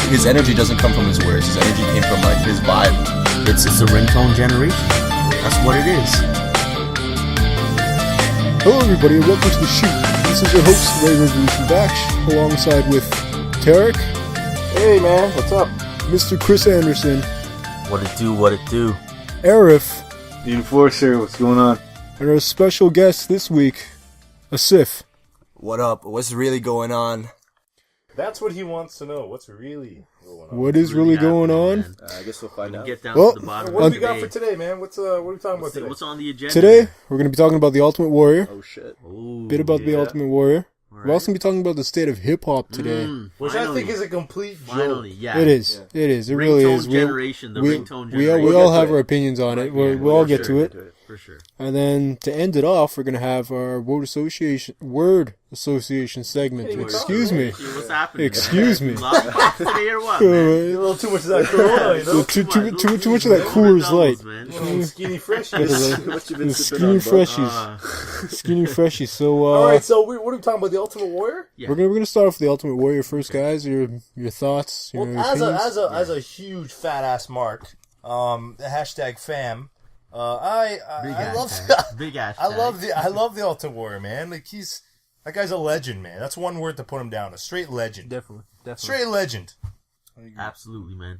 his energy doesn't come from his words. His energy came from like his vibe. It's the ringtone generation. That's what it is. Hello everybody and welcome to the shoot. This is your host, Ray Revolution Bash, alongside with Tarek. Hey man, what's up? Mr. Chris Anderson. What it do? Arif. The Enforcer, what's going on? And our special guest this week, Asif. What up? What's really going on? That's what he wants to know. What's really going on? What is really going on? I guess we'll find out. Get down Well, to the bottom. What of do the we got day. for today, man? What are we talking about today? What's on the agenda? Today, we're going to be talking about the Ultimate Warrior. Oh shit. Ooh, A bit about the Ultimate Warrior. All We're also going to be talking about the state of hip-hop today. Which I think is a complete joke. Finally, yeah. It is. Yeah. It is. It really Ringtone is. generation, the ringtone we generation. all have our opinions on it. We'll all get to it. For sure. And then to end it off, we're going to have our Word Association segment. Hey, Excuse me. What's happening? Excuse me. Lollipops today or what, Uh, man? A little too much of that Corona, you know? Too much of that Coors Light. Man. Skinny fresh. The skinny freshies. Skinny freshies. So, Alright, so what are we talking about? The Ultimate Warrior? Yeah. we're gonna start off with the Ultimate Warrior first, guys. Your thoughts, your Well, opinions. as a huge fat ass mark, hashtag fam. I love Big hashtag. I love the Ultimate Warrior, man. Like that guy's a legend, man. That's one word to put him down. A straight legend. Definitely. Straight legend. Absolutely, man.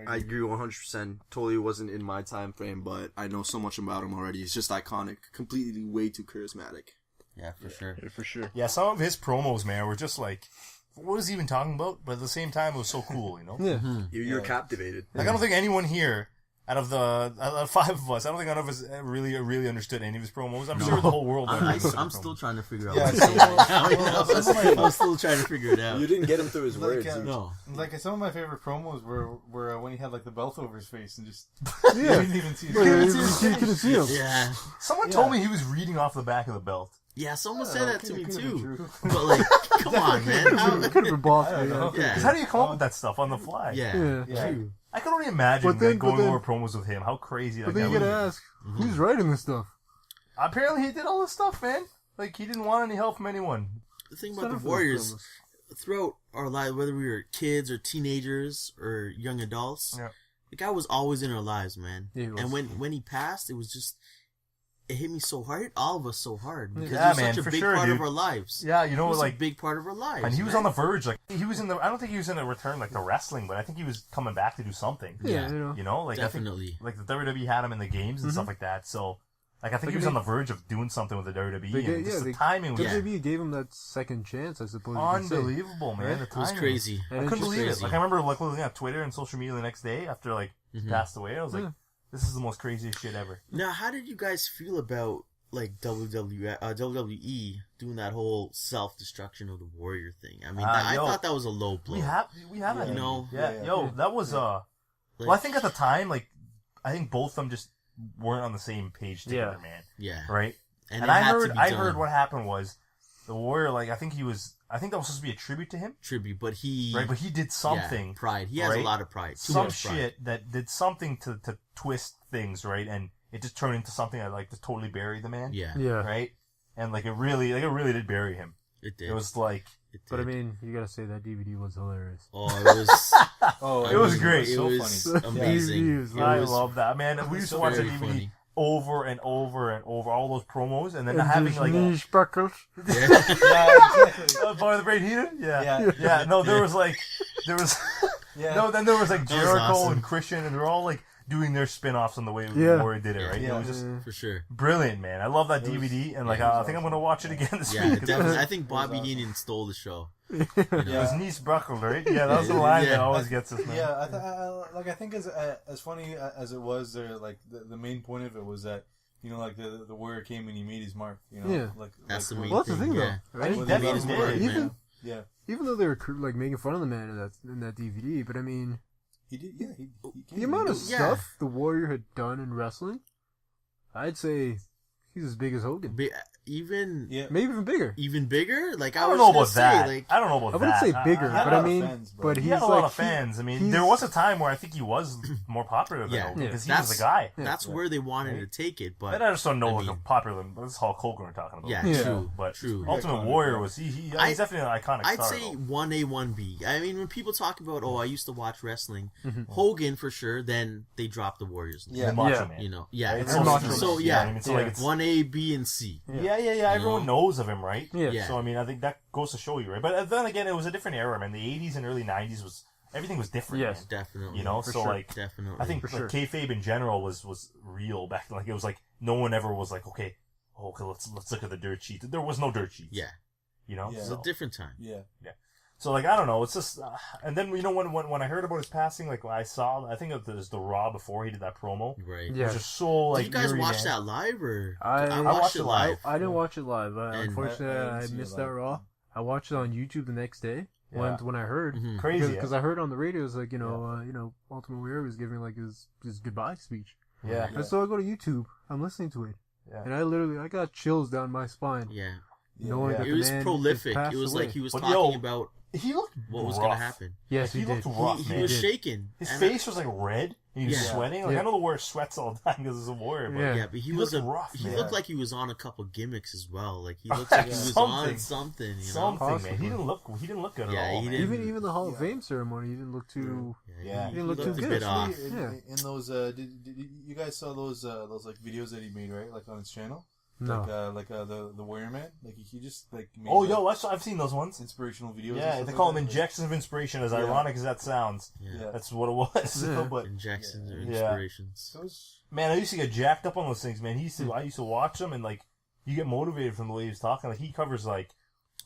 I agree 100%. Totally wasn't in my time frame, but I know so much about him already. He's just iconic. Completely way too charismatic. Yeah, for sure. For sure. Yeah, some of his promos, man, were just like, what is he even talking about? But at the same time, it was so cool, you know? Yeah. You're captivated. Like, I don't think anyone here, out of the five of us, I don't think none of us really understood any of his promos. I'm sure the whole world understood I'm his still promos. trying to figure out Yeah, what so- to say right now. You well, know? some of my- I'm still trying to figure it out. You didn't get him through his Like, words. No. Like some of my favorite promos were when he had like the belt over his face and just Yeah. you didn't even see his You couldn't see him. Yeah. Someone told me he was reading off the back of the belt. Yeah, someone said that to me could've been too. true. But like, come on, man. How- It could have been boss. I don't know. Yeah. Because how do you come up with that stuff on the fly? Yeah. Yeah. True. I can only imagine But then- going but then- over promos with him. How crazy that But guy then you would gotta be. ask, who's writing this stuff? Apparently he did all this stuff, man. Like, he didn't want any help from anyone. The thing about the Warriors, throughout our lives, whether we were kids or teenagers or young adults, Yeah. the guy was always in our lives, man. Yeah, he was. And when he passed, it was just, it hit me so hard. It hit all of us so hard because Yeah, he was man, such a for big sure, part dude. of our lives. Yeah, you know, He was like, a big part of our lives. and he was man. on the verge. Like, he was in the. I don't think he was in the return like the wrestling, but I think he was coming back to do something. Yeah, you know. You know, like Definitely. I think, like the WWE had him in the games and stuff like that. So, like I think Like he was they- on the verge of doing something with the WWE. They and just the timing was WWE gave him that second chance, I suppose. you could say. unbelievable, man. Right? The It was timing crazy. And I it's couldn't just believe it. crazy. Like I remember like looking at Twitter and social media the next day after like he passed away. I was like, Yeah. this is the most craziest shit ever. Now, how did you guys feel about like WWE doing that whole self-destruction of the Warrior thing? I mean, I yo, thought that was a low blow. We have it. You know? Yeah, yo, that was Like, well, I think at the time, like, I think both of them just weren't on the same page together, man. yeah. Right? And, And it I had to heard, be I done. heard what happened was the Warrior, like, I think that was supposed to be a tribute to him, tribute, but he right? But he did something, yeah, pride. He has a right? lot of pride. Too some much pride. shit that did something to twist things, right? And it just turned into something that like just totally buried the man, Yeah, Yeah. right? And like it really did bury him. it did. It was like It But I did. mean, you gotta say that DVD was hilarious. Oh, it was. Oh, It was great. It So was funny. amazing. DVD was It I was love that, man. We used to watch that very DVD funny. over and over and over, all those promos, and then And having these like niche buckles. Yeah. Yeah, exactly. Boy the Brain Heater, Yeah. No, there was Yeah. no, then there was like That was Jericho awesome. and Christian, and they're all like doing their spin-offs on the way Yeah. Warrior did it, right? Yeah. It was just For sure. brilliant, man. I love that It was- DVD, and like yeah, it was I think I'm gonna watch it again this Yeah, week. 'cause definitely. I think Bobby awesome. Heenan stole the show. It was Yeah. niece buckled, right? Yeah, that was the line that Yeah. always gets us, man. Yeah, I think as funny as it was, there like the main point of it was that like the Warrior came and he made his mark. Yeah. That's the main Well, that's the thing, yeah. though, right? He Well, definitely they did. made his Even mark, Yeah, even though they were like making fun of the man in that DVD, but I mean, he did. Yeah, he the amount of Yeah. stuff the Warrior had done in wrestling, I'd say He's as big as Hogan. Even Yeah. Maybe even bigger. even bigger. Like I I don't was know gonna about say, that. like I don't know about I wouldn't that. say bigger, I but I have mean, fans, bro. but He he's had a like lot of fans. I mean, he's- there was a time where I think he was more popular than Yeah. Hogan because he That's- was the guy. that's where they wanted to take it, but But I just don't know I like mean- a popular. This is Hulk Hogan we're talking about. yeah, Yeah. true, But true. Ultimate Iconic, Warrior yeah. was he's I- definitely an iconic I'd star. say though. 1A, 1B. I mean, when people talk about, I used to watch wrestling, Mm-hmm. Hogan for sure, then they drop the Warriors. Yeah. The Macho Yeah. Man. You know, yeah. Right? It's And Macho so, Man. yeah. I mean, so like it's 1A, B, and C. yeah. Everyone know? knows of him, right? Yeah. So I mean, I think that goes to show you, right? But then again, it was a different era, man. The '80s and early '90s was everything was different. Yes. man. Definitely. You know, For so sure. like Definitely. I think For like, sure. kayfabe in general was real back then. Like it was like no one ever was like, okay, let's look at the dirt sheet. There was no dirt sheet. Yeah. You know, Yeah. It's so, a different time. Yeah. so like I don't know. It's just and then you know when I heard about his passing, like I think it was the Raw before he did that promo. Right. It Yeah. was just so like. Did you guys eerie, watch man. that live or? I watched it live. I didn't watch it live. And- Unfortunately, I I, didn't see it missed that live. Raw. I watched it on YouTube the next day Yeah. when I heard. Mhm. Crazy. Because I heard on the radio, it was like, Ultimate Warrior was giving like his goodbye speech. Yeah. And so I go to YouTube, I'm listening to it. Yeah. And I got chills down my spine. Yeah. Knowing Yeah. that It the was man prolific. has It was passed like away. he was But talking yo, about He looked what was rough. going to happen. Yes, He he did. looked rough, He man. was did. shaking. His And face was like red. And he was Yeah. sweating. Like Yeah. I know the warrior sweats all the time because he's a warrior. But Yeah. Yeah, but he He was looked rough, he man. looked like he was on a couple gimmicks as well. Like he looked like he was Something. on something, you know. something, man. Possibly. He didn't look good Yeah, at all. he man. didn't. Even the Hall of Fame ceremony, he didn't look too. Yeah. He didn't look too looked a good. bit off. In, Yeah. in those, did you guys saw those like videos that he made, right? Like on his channel, No. like the Warrior Man, like he just like made, Oh, like, yo, I've seen those ones. inspirational videos. and Yeah, stuff they like call them that. injections of inspiration. As Yeah. ironic as that sounds, Yeah. Yeah. that's what it was. Yeah. But Injections or Yeah. inspirations. Those, man, I used to get jacked up on those things, man. I used to watch them, and like you get motivated from the way he was talking. Like he covers like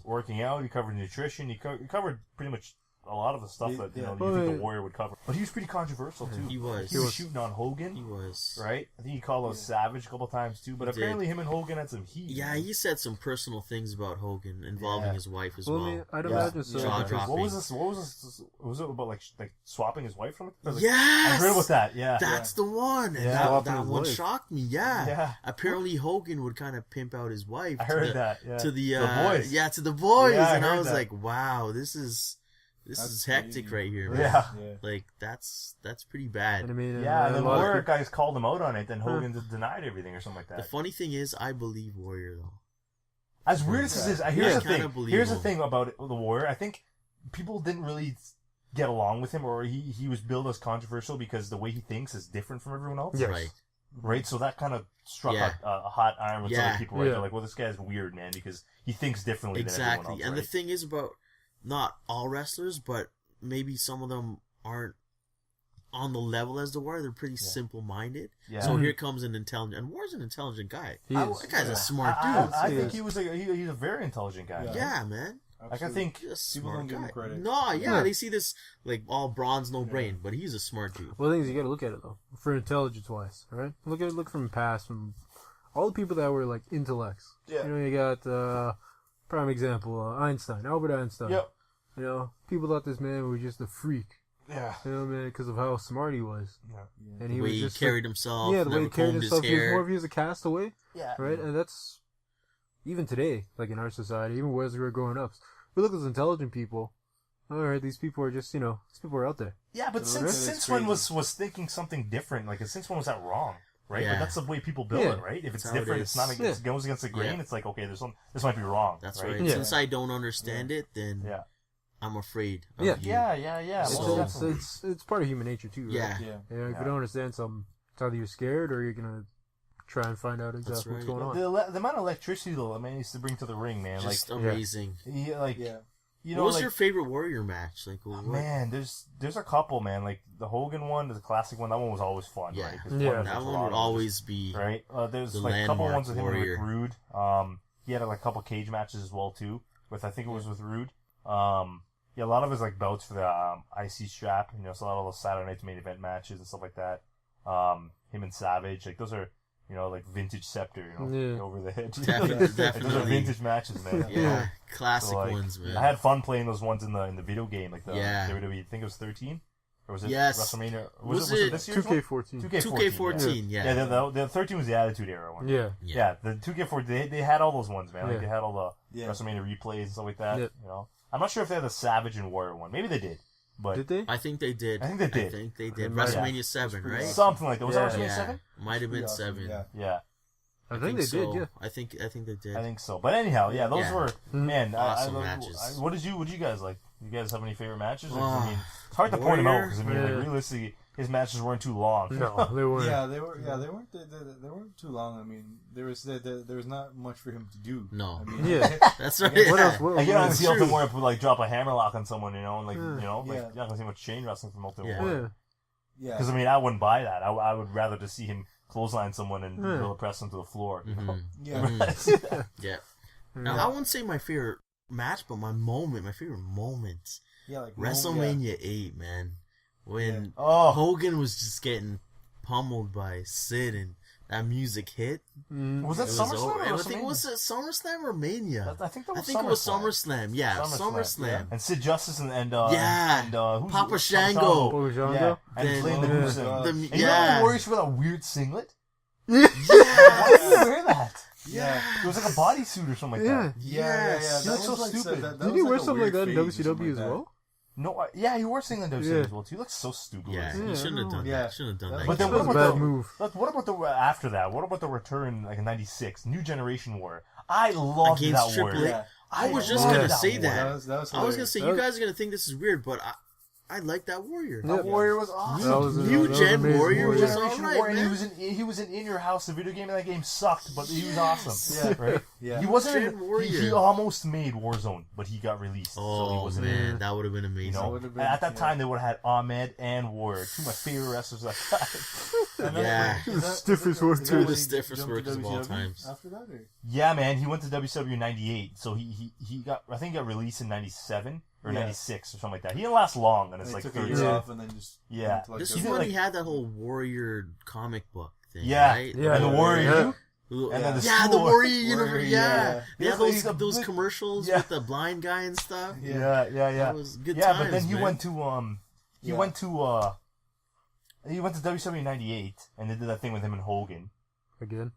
working out, he covered nutrition, he covered pretty much a lot of the stuff that you Yeah. know you think the Warrior would cover. But he was pretty controversial too. He was. He was shooting on Hogan. He was. Right? I think he called us savage a couple times too, but He did. apparently him and Hogan had some heat. Yeah, man. he said some personal things about Hogan involving Yeah. his wife as Well, well. I mean, I'd Yeah. imagine so. Jaw because- dropping. What was this? Was it about like swapping his wife from it? Like, Yes! I heard about that. Yeah. That's the one. And Yeah. that Swapping that his one wife. shocked me. Yeah. Yeah. Apparently Hogan would kind of pimp out his wife. I heard that. Yeah. To the boys. Yeah, to the boys. Yeah, I and I heard was that. like, wow, this is That's hectic crazy. right here, man. Yeah. yeah. Like that's pretty And bad. I mean, Yeah, and a then lot of Warrior people- guys called him out on it, then Hogan denied everything or something like The that. funny thing is, I believe Warrior though. As weird as this is, here's Yeah, the kinda thing. believe Here's the him. thing about the Warrior. I think people didn't really get along with him, or he was billed as controversial because the way he thinks is different from everyone else. Yes. Right. Right? So that kind of struck Yeah. a hot iron with some Yeah. other people, right? Yeah. They're like, well, this guy's weird, man, because he thinks differently than everyone Exactly. else. And right? the thing is about not all wrestlers, but maybe some of them aren't on the level as the Warrior. They're pretty simple minded. Yeah. So here comes an intelligent, and Warrior's an intelligent guy. He I- is. That guy's Yeah. a smart dude. I He think is. he was he's a very intelligent guy. Yeah. Yeah, man. Like I Absolutely. think He's a People smart don't give guy. him credit. No, yeah, Yeah. they see this like all bronze, no brain, but he's a smart dude. Well, the thing is, you got to look at it though, for intelligence wise, all right? Look from the past, from all the people that were like intellects. Yeah. You know, you got prime example, Einstein, Albert Einstein. Yep. You know, people thought this man was just a freak. Yeah. You know, man, because of how smart he was, and The he way was he just carried himself, yeah, the way never he carried combed his himself. He was hair. more of he was a castaway, Yeah. right? And that's even today, like in our society, even as we were growing up. We look at those intelligent people. All right, these people are just, these people are out there. Yeah, but Yeah, since that's since crazy. when was thinking something different? Like since when was that wrong? Right? Yeah. But that's the way people build Yeah. it, right? If it's That's how it different, is. it's not against, Yeah. it goes against the grain. Yeah. It's like, okay, this might be wrong. That's right. right. Yeah. Since I don't understand it, then Yeah. I'm afraid of Yeah. you. Yeah. It's, So- it's part of human nature too, right? Yeah. Yeah. You know, if Yeah. you don't understand something, it's either you're scared or you're gonna try and find out exactly what's right. going on. The amount of electricity though, that man used to bring to the ring, man. Just like, amazing. Yeah. you know, What was like, your favorite Warrior match? Like, what? man, there's a couple, man. Like the Hogan one, the classic one. That one was always fun. Yeah. Right? 'Cause Yeah. fun That was one a lot would of it, always be. just- right. There's the like a couple landmark ones with him and Warrior. with Rude. He had like a couple cage matches as well too. With I think it was with Rude. Yeah, a lot of his like bouts for the IC strap. You know, so a lot of those Saturday Night's main event matches and stuff like that. Him and Savage, like those are, you know, like vintage Scepter, you know, Yeah. over the head. Definitely, Like, those are definitely. vintage matches, man. you know? Yeah, classic So, like, ones, man. I had fun playing those ones in the video game, like the Yeah. WWE. I think it was 13. Or was it Yes. WrestleMania? Was it it this year's 2K14. 2K14, yeah. Yeah, the 13 was the Attitude Era one. Yeah. Yeah, the 2K14, they had all those ones, man. Like, Yeah. they had all the Yeah. WrestleMania replays and stuff like that. Yeah. You know, I'm not sure if they had the Savage and Warrior one. Maybe they did, but Did they? I think they did. I think they did. WrestleMania 7, right? something like that. Was Yeah. that WrestleMania 7? Might have been Pretty awesome, 7. yeah. Yeah, I think they so. did, yeah. I think they did. I think so. But anyhow, yeah, those Yeah. were man. Awesome matches. What did you guys like? You guys have any favorite matches? Or, Ah, I mean, it's hard to point them out Warrior? because I mean, Yeah. like, realistically, his matches weren't too long. No, they weren't. Yeah, they were. Yeah, they weren't. They weren't too long. I mean, there was not much for him to do. No. I mean, Yeah. That's right. What else? What, Like, you don't what have to else? see true. Ultimate Warrior like drop a hammerlock on someone, you know, and like Yeah. you know, like Yeah. you're not gonna see much chain wrestling from Ultimate Yeah. Warrior. Yeah. yeah. Because I mean, I wouldn't buy that. I would rather just see him clothesline someone and Yeah. really press them to the floor. You know? Yeah. Yeah. Now, I wouldn't say my favorite match, but my favorite moment. Yeah, like WrestleMania 8, man. When Oh, Hogan was just getting pummeled by Sid and that music hit. was that It was SummerSlam over. or I think WrestleMania? was it SummerSlam or Mania? I think that I was think it was SummerSlam. Yeah, SummerSlam. And Sid Justice and Yeah. who's Papa Shango. Papa Shango? Yeah, and Then- Flame the Oh my Goose. God. And The, you know yeah. the Warriors wore that weird singlet? Yeah. Why did you wear that? Yeah. It was like a bodysuit or something like Yeah. that. Yes. He looks so stupid. Did he wear something like that in WCW as well? No, yeah, he wore singlet in WCW Yeah. as well too. He looks so stupid. Yeah, Yeah, he shouldn't have done yeah. that. Shouldn't have done that. But then That was what a about bad the move. What about the after that? What about the return like in '96 New Generation War? I loved Against that Triple war. H. Yeah. I was just loved gonna that say war. that. That was I was gonna say, you That was- guys are gonna think this is weird, but I like that Warrior. Yeah. That Warrior was awesome. That was New that was Gen amazing Warrior New was Generation alright, War, and man. he was in Your House. The video game in that game sucked, but he was awesome. Yeah. Right? Yeah. He wasn't. Gen Warrior. He almost made Warzone, but he got released. so he Oh wasn't man, in. that would have been You amazing. know, would've been- at that yeah. time they would have had Ahmed and Warrior, two of my favorite wrestlers of that time. And then- Yeah. is that- Stiffest is that- work is too. that The when he stiffest jumped to workers of all WCW times. After that, or? Yeah, man, he went to WCW '98, so he got I think he got released in '97 or Yeah. '96 or something like that. He didn't last long, and it's And like he took 30 a years. year Yeah. off and then just Yeah. went to, like, This the- is He's when like- he had that whole Warrior comic book thing, Yeah, right? Yeah. and the Warrior, Yeah. Who- and then the yeah, the school- Warrior universe. Yeah, He yeah, was like- he's those a big- commercials Yeah. with the blind guy and stuff. Yeah. That was good Yeah, times, but then he man. went to he went to WCW '98, and they did that thing with him and Hogan Again.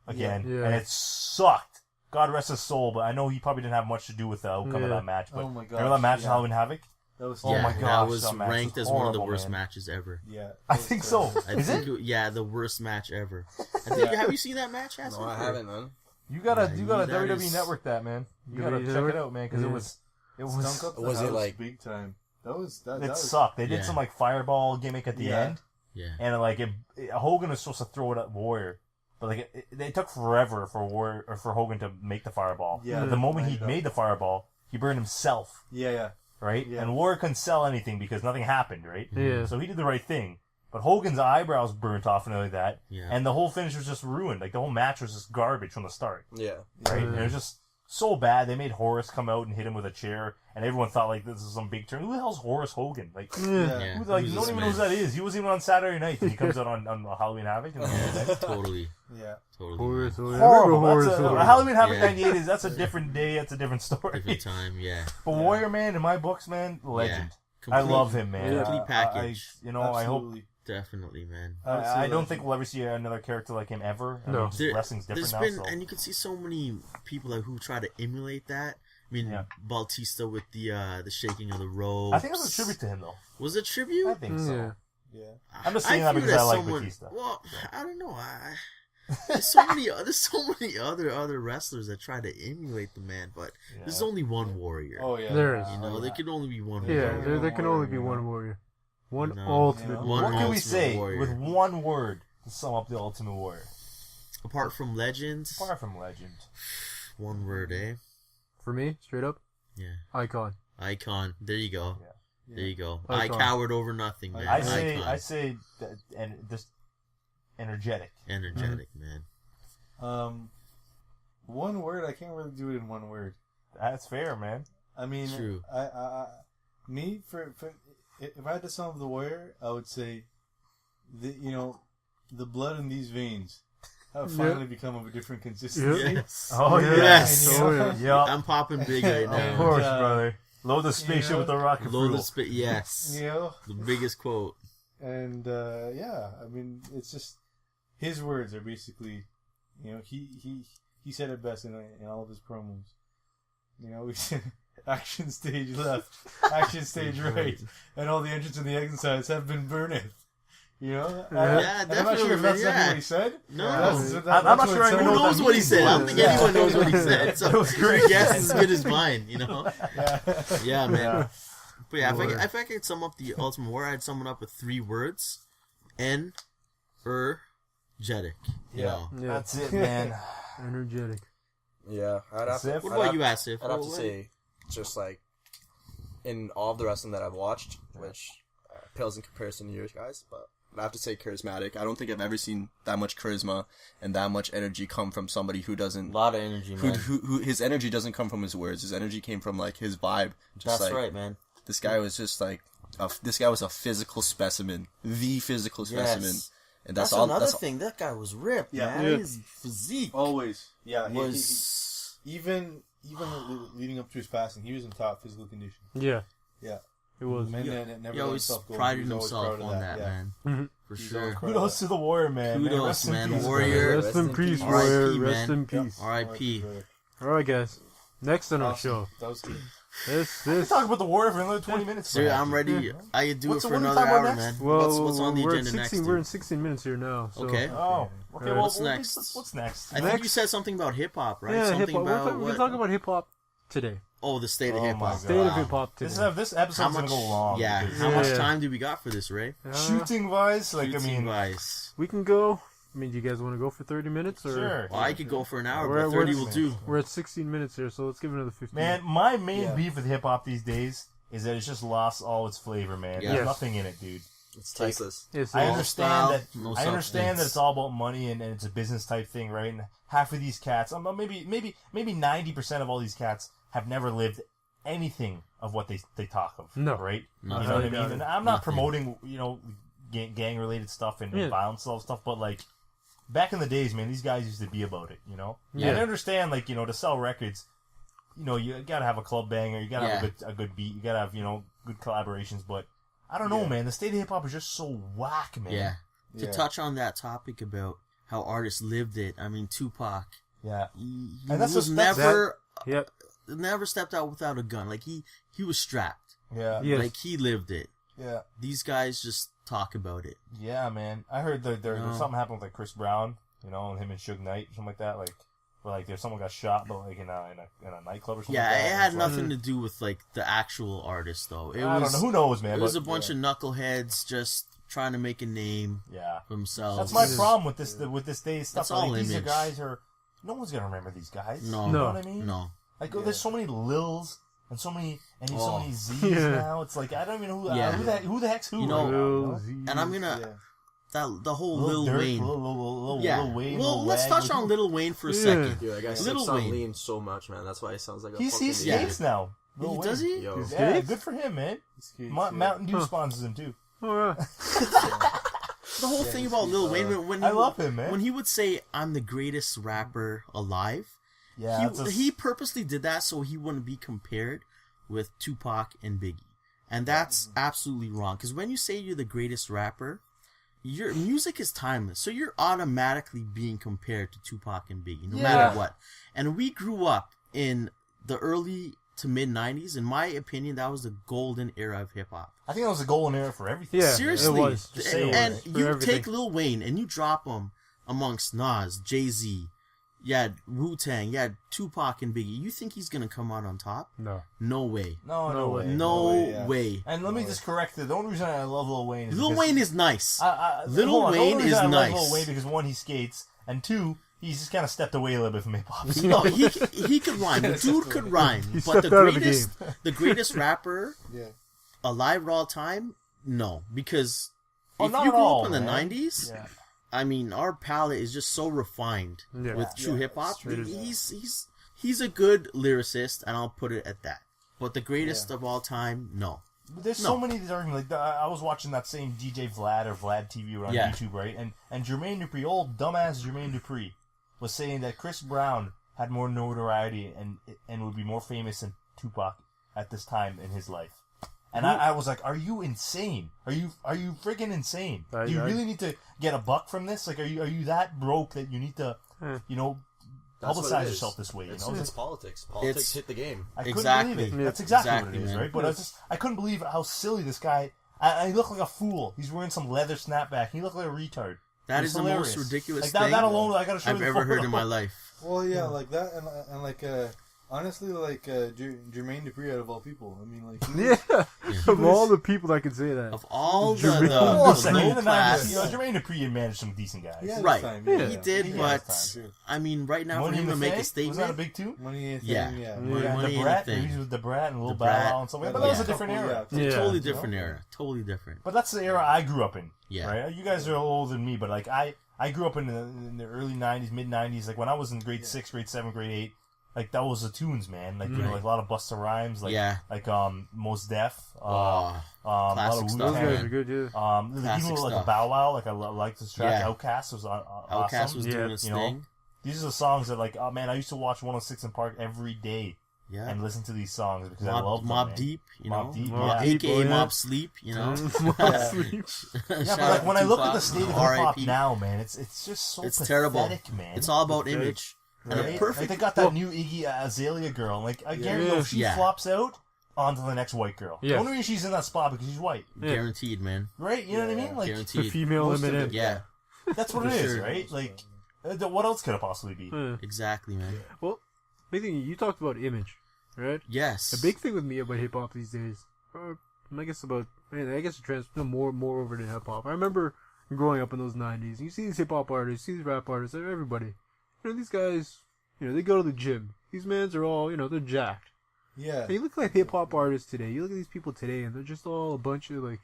again, Yeah. and it sucked. God rest his soul, but I know he probably didn't have much to do with the outcome of Yeah. that match. But Oh my gosh, remember that match in yeah. Halloween Havoc? That was Oh yeah, my that gosh, was that match ranked was as one of the horrible, worst man. matches ever. Yeah, I that think was so. terrible. I Is think it? yeah, the worst match ever. I think, have you seen that match? No, Hassan? I haven't, man. You gotta Yeah, WWE that is- Network that, man. You WWE gotta check Network? it out, man, because Yeah. it was Stunk up the Was it house like- big time? That was that. it that was, sucked. They did Yeah. some like fireball gimmick at the Yeah. end, Yeah. and like Hogan was supposed to throw it at Warrior, but like they took forever for Warrior or for Hogan to make the fireball. Yeah, But the moment light he it up. made the fireball, he burned himself, Yeah. right? Yeah. And Warrior couldn't sell anything because nothing happened, right? Yeah. So he did the right thing. But Hogan's eyebrows burnt off and like that, Yeah. and the whole finish was just ruined. Like the whole match was just garbage from the start. Yeah. Right? And it was just so bad. They made Horace come out and hit him with a chair, and everyone thought like this is some big turn. Who the hell's Horace Hogan? Like, Yeah. Yeah. who, like Who's you don't this even know who man? that is. He wasn't even on Saturday night. And he comes out on Halloween Havoc. And Yeah, totally, Yeah. totally. Horrors, man. horrors. horrible. Horrors, That's a horrors. Halloween Havoc Yeah. '98 is that's a different day. That's a different story. Different time, yeah. But Warrior Man in my books, man, legend. I Complete- love him, man. complete package. I hope. Absolutely. Definitely, man. I Absolutely. don't think we'll ever see another character like him ever. I No. mean, just wrestling's different There's now. been, and you can see so many people who try to emulate that. I mean, Yeah. Bautista with the shaking of the ropes. I think it was a tribute to him, though. Was it tribute? I think so. Yeah. Yeah. I'm just saying that view because it I as like someone- Batista. Well, I don't know. There's so many other wrestlers that try to emulate the man, but there's Yeah. only one Warrior. Oh yeah. There is. You know, there can only be one Yeah, Warrior. there can only be one warrior. One No. ultimate Yeah. One What can we Ultimate say Warrior. with one word to sum up the Ultimate Warrior? Apart from Legends, Far from legend. one word, eh? For me, straight up, Yeah. icon. Icon. There you go. Yeah. There you go. Icon. I cowered over nothing, man. I say, Icon. I say, that, and just energetic. Energetic, man. One word. I can't really do it in one word. That's fair, man. I mean, True. Me for if I had to sum up the Warrior, I would say, the blood in these veins have finally become of a different consistency. Yes. Oh Yeah. Yes. Oh, yeah. Yup. I'm popping big right Of now. Of course, brother. Load the spaceship with the rocket Load fuel. the spit. Yes. You know, The biggest quote. and yeah, I mean, it's just his words are basically, you know, he said it best in all of his promos. You know, we said action stage left, action stage right, and all the entrance and the exits have been burned. You know, Yeah, and I'm not sure if that's definitely, what he said. No. I'm not sure I even Who know knows what he said? I don't think anyone knows what he said. So That was great. your guess is as good as mine, you know? Yeah, man. Yeah. But yeah, if I could sum up the Ultimate Warrior, I'd sum it up with 3 words. Energetic. Yeah. That's it, man. Energetic. Yeah, I'd have to. What about you, Asif? I'd have to say, just like in all of the wrestling that I've watched, which pales in comparison to yours guys, but I have to say charismatic. I don't think I've ever seen that much charisma and that much energy come from somebody who doesn't. A lot of energy, man. Who his energy doesn't come from his words. His energy came from like his vibe. Just That's like, right, man. This guy was just like, this guy was a physical specimen, the physical specimen, and That's all. another That's thing. That guy was ripped, Yeah. man. Yeah. His physique Always, yeah. was. Even leading up to his passing, he was in top physical condition. Yeah. Yeah. It was. Man, Yeah. never He let always himself go. prided He was always himself proud of on that, yeah. man. Mhm. For He's sure. always proud of Kudos to the Warrior, man. Kudos, Rest in man. peace, Warrior. Rest in peace, R.I.P., Warrior. man. Rest in Yep. peace. R.I.P. Alright, guys. Next on our Awesome. show. That was good. This. Talk about the Warrior for another 20 minutes. Sir, I'm ready. I could do What's- it for what are we another talking about hour, next? man. Well, What's on the we're at agenda next? 16, We're dude? in 16 minutes here now. So. Okay. Oh, okay. What's Well, next? What's next? I think you said something about hip hop, right? Yeah, Something hip hop. about We what? can talk about hip hop today. Oh, the state of Oh hip my hop. God. State of hip hop today. This episode's gonna go long. Yeah. because How much Yeah. time do we got for this, Ray? Shooting wise, like Shooting I mean, wise. We can go. I mean, do you guys want to go for 30 minutes? Or? sure. Well, I could go for an hour, We're- but 30 we're- will do. We're at 16 minutes here, so let's give it another 15. Man, my main Yeah. beef with hip hop these days is that it's just lost all its flavor, man. Yes. There's nothing in it, dude. It's tasteless. Yes, I yes. understand style, that. no I understand that substance. it's all about money and it's a business type thing, right? And half of these cats, maybe 90% of all these cats have never lived anything of what they talk of. No. Right? No. You know what I No. mean? And I'm not Nothing. promoting, gang related stuff and Yeah. violence and all stuff, but like back in the days, man, these guys used to be about it, you know? Yeah. And I understand, like, to sell records, you gotta have a club banger, you gotta have Yeah. a good beat, you gotta have, good collaborations, but I don't know, man. The state of hip hop is just so whack, man. Yeah. To Yeah. touch on that topic about how artists lived it, I mean, Tupac, Yeah. he And that's was what's- Yep. never stepped out without a gun. Like, he was strapped. Yeah. Yes. Like, he lived it. Yeah. These guys just talk about it. Yeah, man. I heard there's No. something happened with like Chris Brown, and him and Suge Knight, something like that. Like, where like there's someone got shot, but like in a nightclub or something. Yeah, like that. it And had it's like, nothing to do with, like, the actual artist, though. It I was, don't know. Who knows, man? It was but, a bunch of knuckleheads just trying to make a name yeah. for themselves. That's my problem with this day's stuff. That's all Like, these are image. guys no one's gonna remember these guys. No. You No. know what I mean? No. Like, there's so many Lils and so many Z's Yeah. now. It's like I don't even know who Yeah. who the heck's who. You know, right now, Lil Z. And I'm gonna... Yeah. The whole Lil Lil Durk, Wayne. Lil Yeah. Wayne. Well, Lil let's Wag, touch like, on Lil Wayne for a Yeah. second. Yo, that guy Little sips on Wayne. lean so much, man. That's why he sounds like a He fucking skates idiot. now. Lil Wayne. Does he? Yo. He's Yeah, skates? good for him, man. Skates, Mountain Dew Huh. sponsors him too. Alright. The whole thing about Lil Wayne, when he, I love him, man. when he would say, "I'm the greatest rapper alive," Yeah, he purposely did that so he wouldn't be compared with Tupac and Biggie, and that's absolutely wrong. Because when you say you're the greatest rapper, your music is timeless, so you're automatically being compared to Tupac and Biggie, no matter what. And we grew up in the early to mid '90s. In my opinion, that was the golden era of hip hop. I think that was a golden era for everything. Yeah. Seriously, it was. Just saying. and For you everything. take Lil Wayne and you drop him amongst Nas, Jay-Z, you had Wu-Tang, you had Tupac and Biggie. You think he's gonna come out on top? No. No way. No way. No yeah. way. And let me just correct it. The only reason I love Lil Wayne is Lil because Wayne is nice. Lil hold on. The only Wayne reason is I love nice. Lil Wayne because one, he skates, and two, he's just kind of stepped away a little bit from hip hop. No, he could rhyme. The dude could rhyme. He But stepped out of the the greatest rapper Yeah. alive all time, no. Because if not you at grew all, up in the man. 90s, Yeah. I mean, our palette is just so refined Yeah. with true hip hop. straight as- He's a good lyricist, and I'll put it at that. But the greatest of all time, no. But there's No. so many of these arguments. Like I was watching that same DJ Vlad or Vlad TV on Yeah. YouTube, right? And Jermaine Dupri, old dumbass Jermaine Dupri, was saying that Chris Brown had more notoriety and would be more famous than Tupac at this time in his life. And I was like, are you insane? Are you freaking insane? Do you really need to get a buck from this? Like, are you that broke that you need to, you know, That's what publicize it is. yourself this way? You It's, know, it's politics. Politics hit the game. I couldn't Exactly. believe it. Yeah. That's exactly Exactly, what it is, man. right? But I couldn't believe how silly this guy. He looked like a fool. He's wearing some leather snapback. He looked like a retard. That It is was the hilarious. most ridiculous Like thing that alone, I gotta show I've you the ever heard photo. in my life. Well, yeah, like that, and like honestly, like Jermaine Dupri out of all people. I mean, like Yeah. Of all the people that can say that. Of all the Listen, in low the 90s, class, you know, Jermaine Dupri managed some decent guys. yeah, Right. Time, he did, He but has time. I mean, right now for Money him in to the make a Bank? statement, Was that a big two? Money and Yeah. thing, Yeah. Money Money The ain't a Brat, thing. he was with the Brat and Lil The Bow Brat. Wow and stuff like that. But that was a Yeah. different era. Yeah. it's a totally Yeah. different era, totally different. But that's the era I grew up in. Yeah. Right? You guys are older than me, but like I grew up in the early 90s, mid 90s. Like when I was in grade 6, grade 7, grade 8, like that was the tunes, man. Like, you know, Right. like a lot of Busta Rhymes, like, Yeah. like, Mos Def, a Oh, lot classic of stuff, Those guys man. are good, yeah. Even Classic like a stuff. Bow Wow, like I like this track. Yeah. Outkast was Outkast awesome. was Yeah. doing his You know, thing. These are the songs that, like, oh man, I used to watch 106 in Park every day Yeah. and listen to these songs because I loved them. Mob man. Deep, you Mob know, Deep, Mob yeah. Deep. AKA Oh, yeah. Mob Sleep, you know. Sleep. Yeah, but like when I look at the state of hip hop RIP. now, man, it's just so It's pathetic, terrible. man. It's all about Pathetic. image. And a Right? perfect. Like they got that new Iggy Azalea girl. Like I guarantee you, if she Yeah. flops out, onto the next white girl. Yeah. The only reason she's in that spot because she's white, Yeah. Guaranteed, man. right? You know what I mean? Like The Guaranteed. female Most of Eminem. it. Yeah, that's what For it is, sure. right? Like what else could it possibly be? Yeah. exactly, man. Well, big thing, you talked about image, right? Yes. A big thing with me about hip hop these days, I guess it transfers more over to hip hop. I remember growing up in those 90s. You see these hip hop artists, you see these rap artists, everybody. You know, these guys, you know, they go to the gym. These mans are all, you know, they're jacked. Yeah. And you look like hip hop artists today. You look at these people today, and they're just all a bunch of like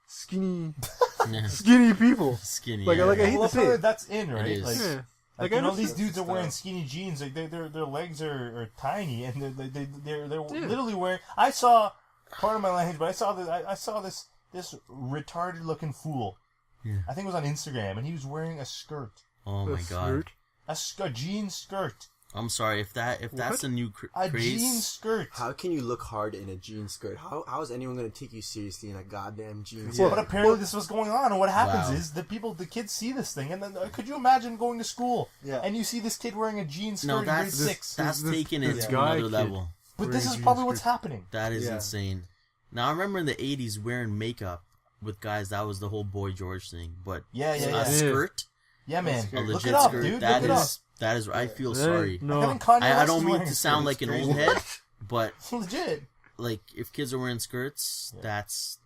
skinny people. Skinny. Like, yeah. like I hate Well, to say it. that's in, right? is. Like, Yeah. like I you know, know these that's dudes the are wearing style. skinny jeans. Like their legs are tiny, and they're Yeah. literally wearing. I saw part of my language, but I saw this retarded looking fool. Yeah. I think it was on Instagram, and he was wearing a skirt, Oh my A god. skirt. a jean skirt, I'm sorry if that's a new a craze. jean skirt. How can you look hard in a jean skirt? How is anyone going to take you seriously in a goddamn jean Yeah. skirt? But apparently this is what's going on, and what happens Wow. is the kids see this thing, and then could you imagine going to school Yeah. and you see this kid wearing a jean skirt No, in grade that's 6? that's This- taking this it to guy another kid. level. But this wearing is jean probably what's skirt. happening. That is Yeah. insane. Now I remember in the '80s wearing makeup with guys. That was the whole Boy George thing. But Yeah, yeah, a yeah. skirt, Yeah, man. a Look legit it up, skirt. dude. That Look it is that is. I feel Hey, sorry. No. I think Kanye I West don't is mean wearing to a sound skirt. like an It's old crazy. head, but Legit. like if kids are wearing skirts, that's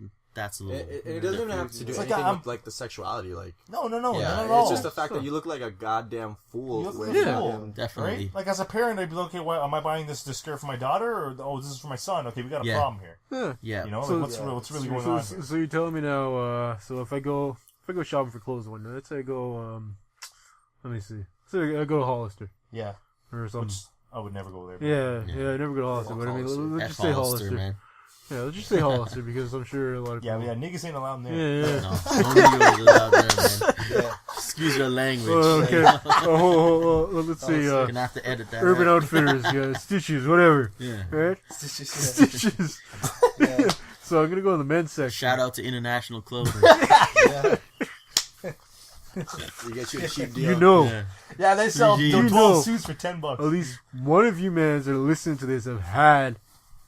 a little. It doesn't even have to do It's like anything I'm- with like the sexuality. Like, No, yeah, not at all. it's just the fact that you look like a goddamn fool. You look like with a Yeah. fool, goddamn- Definitely. right? Like as a parent, I'd be like, okay, why am I buying this skirt for my daughter, or oh, this is for my son? Okay, we got a Yeah. problem here. Yeah. Yeah. You know, So- like what's really going on here? So you're telling me now, so if I go shopping for clothes one day, let's say I go, let me see. So I go to Hollister Yeah, or something. which I would never go there. Yeah, I never go to Hollister, but I mean, Hollister. let's F. just say Hollister, Hollister. man. Yeah, let's just say Hollister because I'm sure a lot of Yeah, people. niggas ain't allowed in there. Yeah, yeah. No, don't do it out there, man. Yeah. Excuse your language. Okay. Let's see. You're gonna have to edit that. Urban out. Outfitters, yeah, Stitches, whatever. Yeah. Right? Yeah. Stitches. Yeah. So I'm gonna go in the men's section. Shout out to International Clothing. Yeah. You get you a cheap deal. You know, Yeah. Yeah, they sell You 12 know. suits for $10. at least one of you mans that are listening to this have had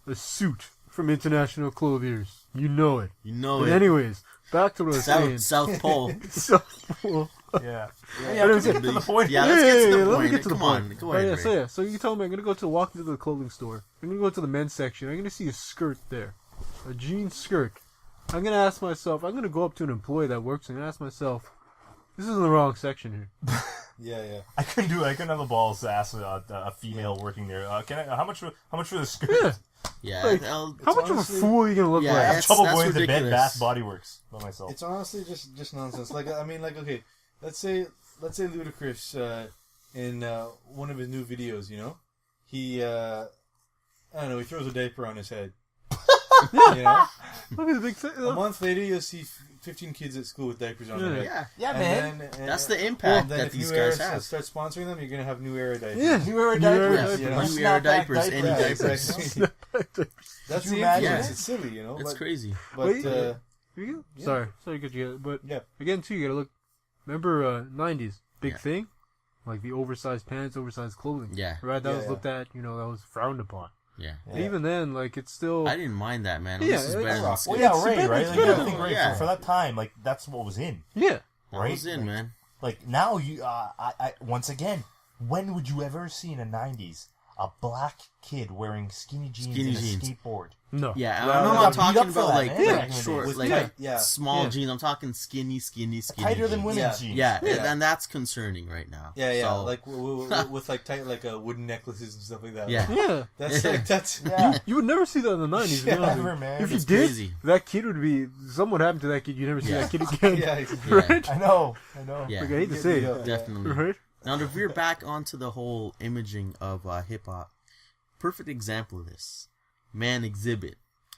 a suit from International Clothiers. You know it. You know But it. anyways, back to what I was saying. South Pole. So, well, Yeah. I Yeah, don't let's get see- to the point. Yeah, let's get to the let me point. get to the Come point. on, go Oh, ahead, yeah, Ray. so you tell me I'm gonna go to walk into the clothing store. I'm gonna go to the men's section. I'm gonna see a skirt there, a jean skirt. I'm gonna ask myself. I'm gonna go up to an employee that works and ask myself, "This is in the wrong section here." Yeah. I couldn't do it. I couldn't have the balls to ask a female working there. How much for the skirt? Yeah. Like, I'll- How much honestly- of a fool are you gonna look Yeah, I like? have That's- trouble that's going to Bed ridiculous. Bath Body Works by myself. It's honestly just nonsense. Like I mean, like okay, let's say Ludacris in one of his new videos, you know, he I don't know, he throws a diaper on his head. You know? Look at the big. A month later, you'll see 15 kids at school with diapers on their head. yeah. Yeah, And man. then- That's the well, impact then that if these New Era guys have. starts sponsoring them, you're gonna have New Era diapers. Yeah. New Era New Era diapers. diapers. You know, New Era snapback diapers, any Yeah, diapers. exactly. That's you the imagine influence. it? It's silly, you know. It's but, crazy. But Wait, yeah. Yeah. Sorry, because you. But Yeah. again, too, you gotta look. Remember, '90s big Yeah. thing, like the oversized pants, oversized clothing. Yeah. Right. That Yeah, was yeah. looked at. That was frowned upon. Yeah. But even then, like it's still. I didn't mind that, man. Yeah, This is better than it's- Well, skinny. yeah, It's Ray, better- right? it's Like, you gotta better. think, Ray, Yeah. for that time, like, that's what was in. Yeah. That right? was in, man. Like, now, I once again, when would you ever see in the 90s a black kid wearing skinny jeans Skinny and a jeans. skateboard? No. Yeah, Well, I'm they not got beat talking up for about that, like, man, like back in the short, days. like tight, yeah. small Yeah. jeans. I'm talking skinny Tighter than jeans. women's Yeah. jeans. Yeah, Yeah. and that's concerning right now. Yeah, yeah, So, like with like tight like wooden necklaces and stuff like that. Yeah. Yeah. That's like that's Yeah. You would never see that in the '90s. to be Yeah, honest with never, you. man. If you It's did, crazy. that kid would be. Something would happen to that kid. You never see Yeah. that kid again. yeah. Yeah. Right. I know. yeah, Like, I hate to say Yeah. it. definitely. Right. Now to veer back onto the whole imaging of hip hop, perfect example of this, man, Exhibit.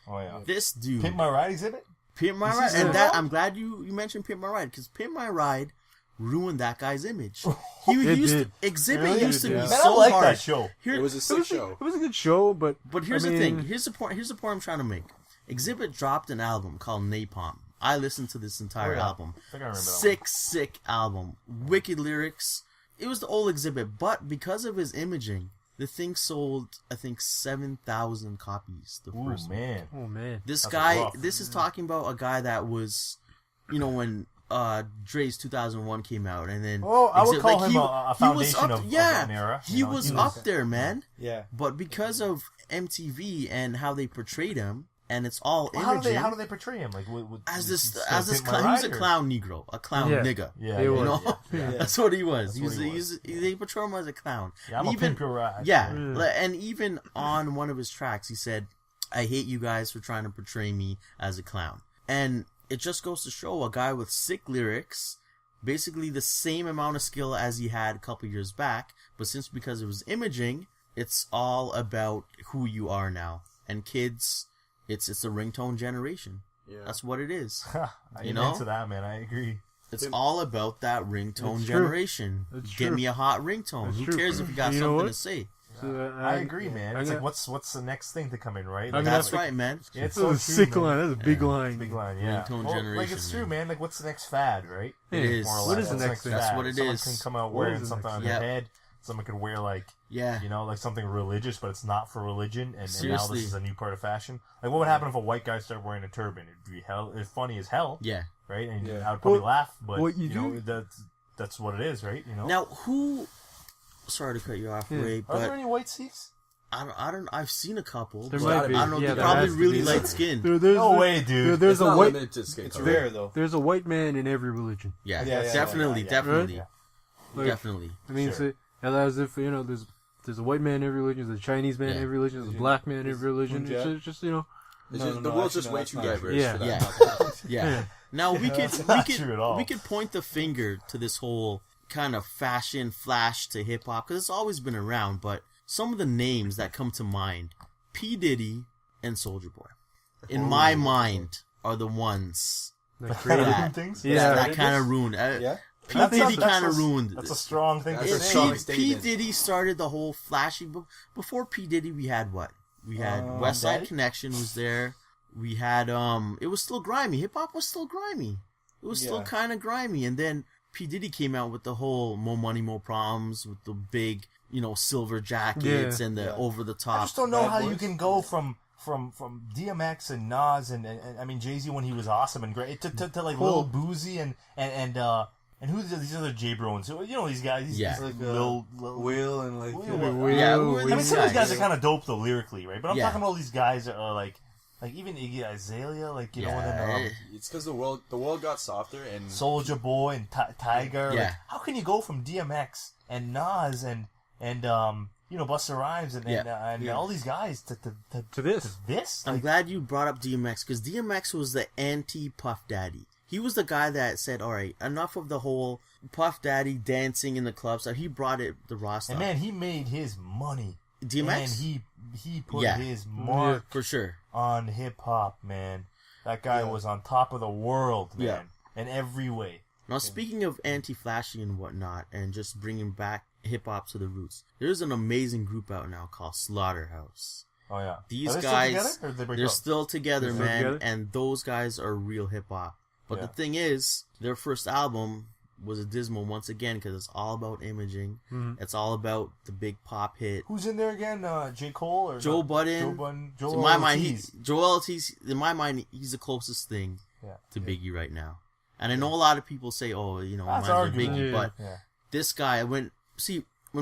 Oh, yeah. This dude, Pimp My Ride exhibit? Pimp My Is he Ride, still and that around? I'm glad you mentioned Pimp My Ride because Pimp My Ride ruined that guy's image. He It used did. to, Exhibit Really? used to It be did. Man, so I like hard. that show. Here, It was a sick show. It was a good show, but But here's I the mean, thing. Here's the point. Here's the point I'm trying to make. Exhibit dropped an album called Napalm. I listened to this entire Oh, yeah. album. I think I remember that Sick album. Wicked lyrics. It was the old Exhibit, but because of his imaging, the thing sold, I think, 7,000 copies. The Ooh, first one. man. Oh man. This That's guy. rough. This is talking about a guy that was, when Dre's 2001 came out, and then Oh, I would Exhibit- call like, him he- a he was foundation up, of yeah, an era. he was up there, man. Yeah. But because of MTV and how they portrayed him, and it's all Well, imaging, how do they portray him? Like, as is this he still Pimp My clown, he was a Ride, or- clown Negro, a clown Yeah. nigga. Yeah, They yeah, were. You know, yeah. that's what he was. That's what he They portray him as a clown. Yeah, I'm And a Pimp Your Ride. Yeah, Yeah. and even on one of his tracks, he said, "I hate you guys for trying to portray me as a clown." And it just goes to show a guy with sick lyrics, basically the same amount of skill as he had a couple years back, but since because it was imaging, it's all about who you are now. And kids, it's a ringtone generation. Yeah. That's what it is. I You am know? into that, man. I agree. It's all about that ringtone That's true. generation. That's Get true. me a hot ringtone. That's Who true. cares if you got You know something what? to say? So, I agree, man. I It's got- like, what's the next thing to come in, right? I mean, That's that's right, man. Yeah, it's That's so a true, sick man. line. That's a big Yeah. line. Big line, yeah. Ringtone Well, generation, like, it's true, man. man. Like, what's the next fad, right? It is. More or What less. is the What's next thing? That's what it Someone is. can come out What wearing is the something next on thing? their Yep. head. Someone could wear, like, Yeah. like something religious, but it's not for religion, and now Seriously. this is a new part of fashion. Like, what would happen if a white guy started wearing a turban? It'd be it's funny as hell, Yeah. right? And Yeah. I would probably Well, laugh, but what you know, do- that's what it is, right? You know. Now, who? Sorry to cut you off, Yeah. Ray, Are there but any white Sikhs? I don't. I've seen a couple. There but might be. I don't know. Yeah, they're there probably has to really be. light skinned. There's No a- way, dude. There's It's a not white. limited to skin It's color. rare though. There's a white man in every religion. Yeah, Yeah, yeah, definitely, yeah. definitely, Yeah. Like, definitely. I mean, Sure. as if there's a white man in every religion, there's a Chinese man in Yeah. every religion, there's a black man in every religion. Punjab. It's just It's No, just, no, the no, world's actually, just no, way that's too not diverse true. for that. Yeah. not to- Yeah. Now we could That's not we true at could all. we could point the finger to this whole kind of fashion flash to hip hop because it's always been around. But some of the names that come to mind, P Diddy and Soulja Boy, in my mind, are the ones Like That created. ruin things? Yeah. that kind of ruined. Yeah. P That's Diddy a- kind of that's a- ruined. That's a strong thing to That's a say. strong P statement. Diddy started the whole flashy. Before P Diddy, we had what? We had West Side Daddy? Connection was there. We had it was still grimy. Hip hop was still grimy. It was still Yeah. kind of grimy. And then P Diddy came out with the whole "More Money, More Problems" with the big, silver jackets and the Yeah. over the top. I just don't know Bad how Boys? you can go from DMX and Nas and I mean Jay-Z when he was awesome and great to like Lil Boozy and who these other J Broens, these guys, these, Yeah. these, Like Will, Will and like Will. Yeah, Will, who are I Will. mean these some of these guys guys? are kind of dope though lyrically, right? But I'm Yeah. talking about all these guys that are like even Iggy Azalea, like and then It's because the world got softer and Soulja Boy and Tiger. Yeah. Like, how can you go from DMX and Nas and Busta Rhymes and all these guys To this. this? I'm Like, glad you brought up DMX because DMX was the anti-Puff Daddy. He was the guy that said, "All right, enough of the whole Puff Daddy dancing in the clubs." So he brought it the raw stuff. and man, he made his money. DMX, And he put Yeah. his mark for sure. on hip hop, man. That guy was on top of the world, man, Yeah. in every way. Now, speaking of anti-flashy and whatnot, and just bringing back hip hop to the roots, there's an amazing group out now called Slaughterhouse. Oh yeah. These Are they guys, still together, or did they break they're up? still together, They're still man, together? and those guys are real hip hop. But Yeah. the thing is, their first album was a dismal once again because it's all about imaging. Mhm. It's all about the big pop hit. Who's in there again? J. Cole or Joe not? Budden. Joe Budden. Joel In my mind, Ortiz. Joel Ortiz. In my mind, he's the closest thing Yeah. to Biggie right now. And I know a lot of people say, "Oh, you know, That's mine's arguable. Biggie," Yeah. but Yeah. this guy, when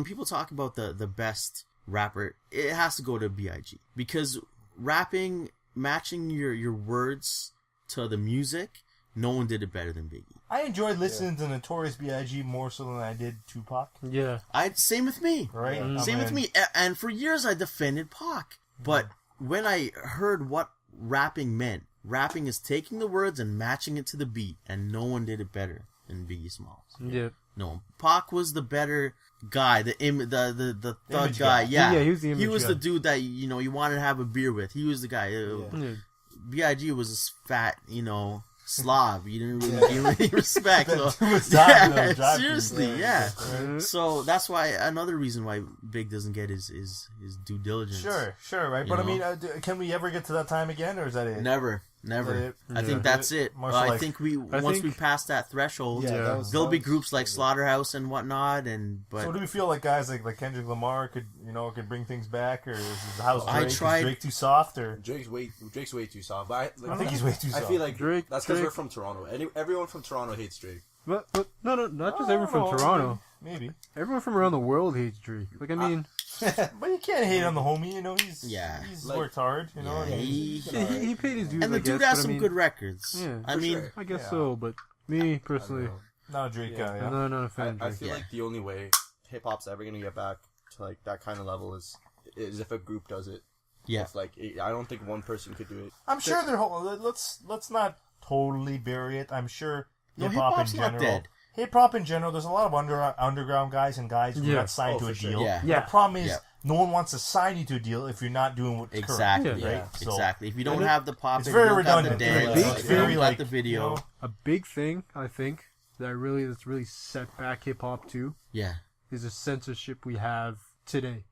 people talk about the best rapper, it has to go to B.I.G. because rapping, matching your words to the music, no one did it better than Biggie. I enjoyed listening to Notorious B.I.G. more so than I did Tupac. Yeah. Same with me. Right? Mhm. Same with me. And for years I defended Pac. But when I heard what rapping meant, rapping is taking the words and matching it to the beat, and no one did it better than Biggie Smalls. Yeah. No one. Pac was the better guy, the thug Image guy. guy. Yeah, Yeah, he was the image the guy. dude that you wanted to have a beer with. He was the guy. Yeah. B.I.G. was this fat, Slav. You didn't really give him any respect. That So. dude was diving Yeah, those drive-thrus. seriously, yeah. Mhm. So that's why another reason why Big doesn't get his due diligence. Sure, right? You But I know? mean, can we ever get to that time again, or is that it? Never. Is that it? I think Yeah. that's it. More I like- think once we pass that threshold, Yeah, Yeah. that was, there'll that be was- groups like Slaughterhouse and whatnot. So do we feel like guys like Kendrick Lamar could bring things back, or is his house I Drake? tried- Is Drake too soft, or Drake's way too soft. But I think he's way too I soft. feel like Drake- that's because Drake- we're from Toronto. Everyone from Toronto hates Drake. But no, not just I everyone don't from know, Toronto. maybe. Everyone from around the world hates Drake. Like, I mean, But you can't hate on the homie. He's Yeah. Like- worked hard. Yeah, and he- he paid his dues. and the I dude guess, has but some I mean, good records. Yeah, I for mean, sure. I guess Yeah. so, but me personally, not a Drake guy. Yeah. I'm not a fan of I Drake. feel Yeah. like the only way hip hop's ever gonna get back to like that kind of level is if a group does it. yeah. If, like I don't think one person could do it. I'm sure they're. Let's not totally bury it. I'm sure No, hip hop in hip-hop's not general. dead. Hip hop in general. There's a lot of underground guys and guys who Yeah. got signed to Oh, a for sure. deal. Yeah. But Yeah. the problem is Yeah. no one wants to sign you to a deal if you're not doing what's Exactly. correct. Yeah. Right. So Exactly. If you don't And have the pop, it's if very you don't got redundant. the Right. dance, Big if you thing, don't got like, the video. you know, A big thing I think that's really set back hip hop too Yeah. is the censorship we have today.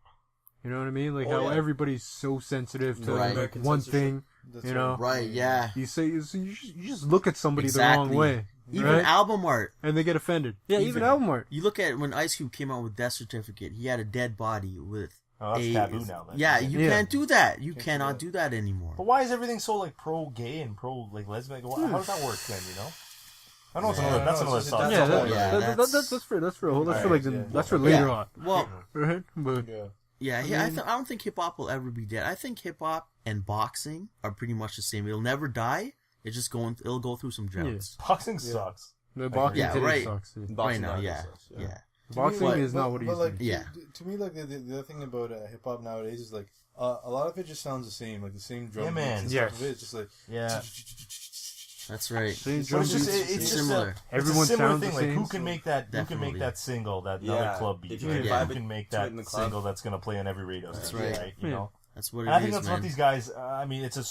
You know what I mean? Like Oh, how yeah. everybody's so sensitive to Right. like American one censorship. thing. That's You know, Right. Yeah. you just look at somebody Exactly. the wrong way, Even right? album art. And they get offended. Yeah, even album art. You look at when Ice Cube came out with Death Certificate. He had a dead body with. Oh, that's taboo now. Then. Yeah, you Yeah. can't do that. You Can't do cannot that. do that anymore. But why is everything so like pro gay and pro like lesbian? How does that work then? I know it's Yeah. another. That's No, another it's just- subject. Yeah, a whole- that's for Right, like yeah. that's for later on, Well, right? But Yeah. I don't think hip hop will ever be dead. I think hip hop and boxing are pretty much the same. It'll never die. It'll go through some droughts. Boxing sucks. the boxing Yeah, today right. sucks. Dude. Right Boxing now, nowadays yeah, sucks, yeah. Boxing But- is not what it used like, to be. Yeah. To me, like the other thing about hip hop nowadays is like a lot of it just sounds the same, like the same drum Yeah, beats man. and Yes. stuff of it. It's just like Yeah. That's right. Same It's drum But it's just beats. it's just Similar. a, Everyone it's a similar sounds thing. the Like same, who can so- make that? Who can Definitely. make that single? That Yeah. another club beat. If you Right? can vibe Who it can make to it that in the club. single that's gonna play on every radio That's station? right. Right. You Yeah. know. That's what it And I think is, that's man. what these guys. I mean, it's a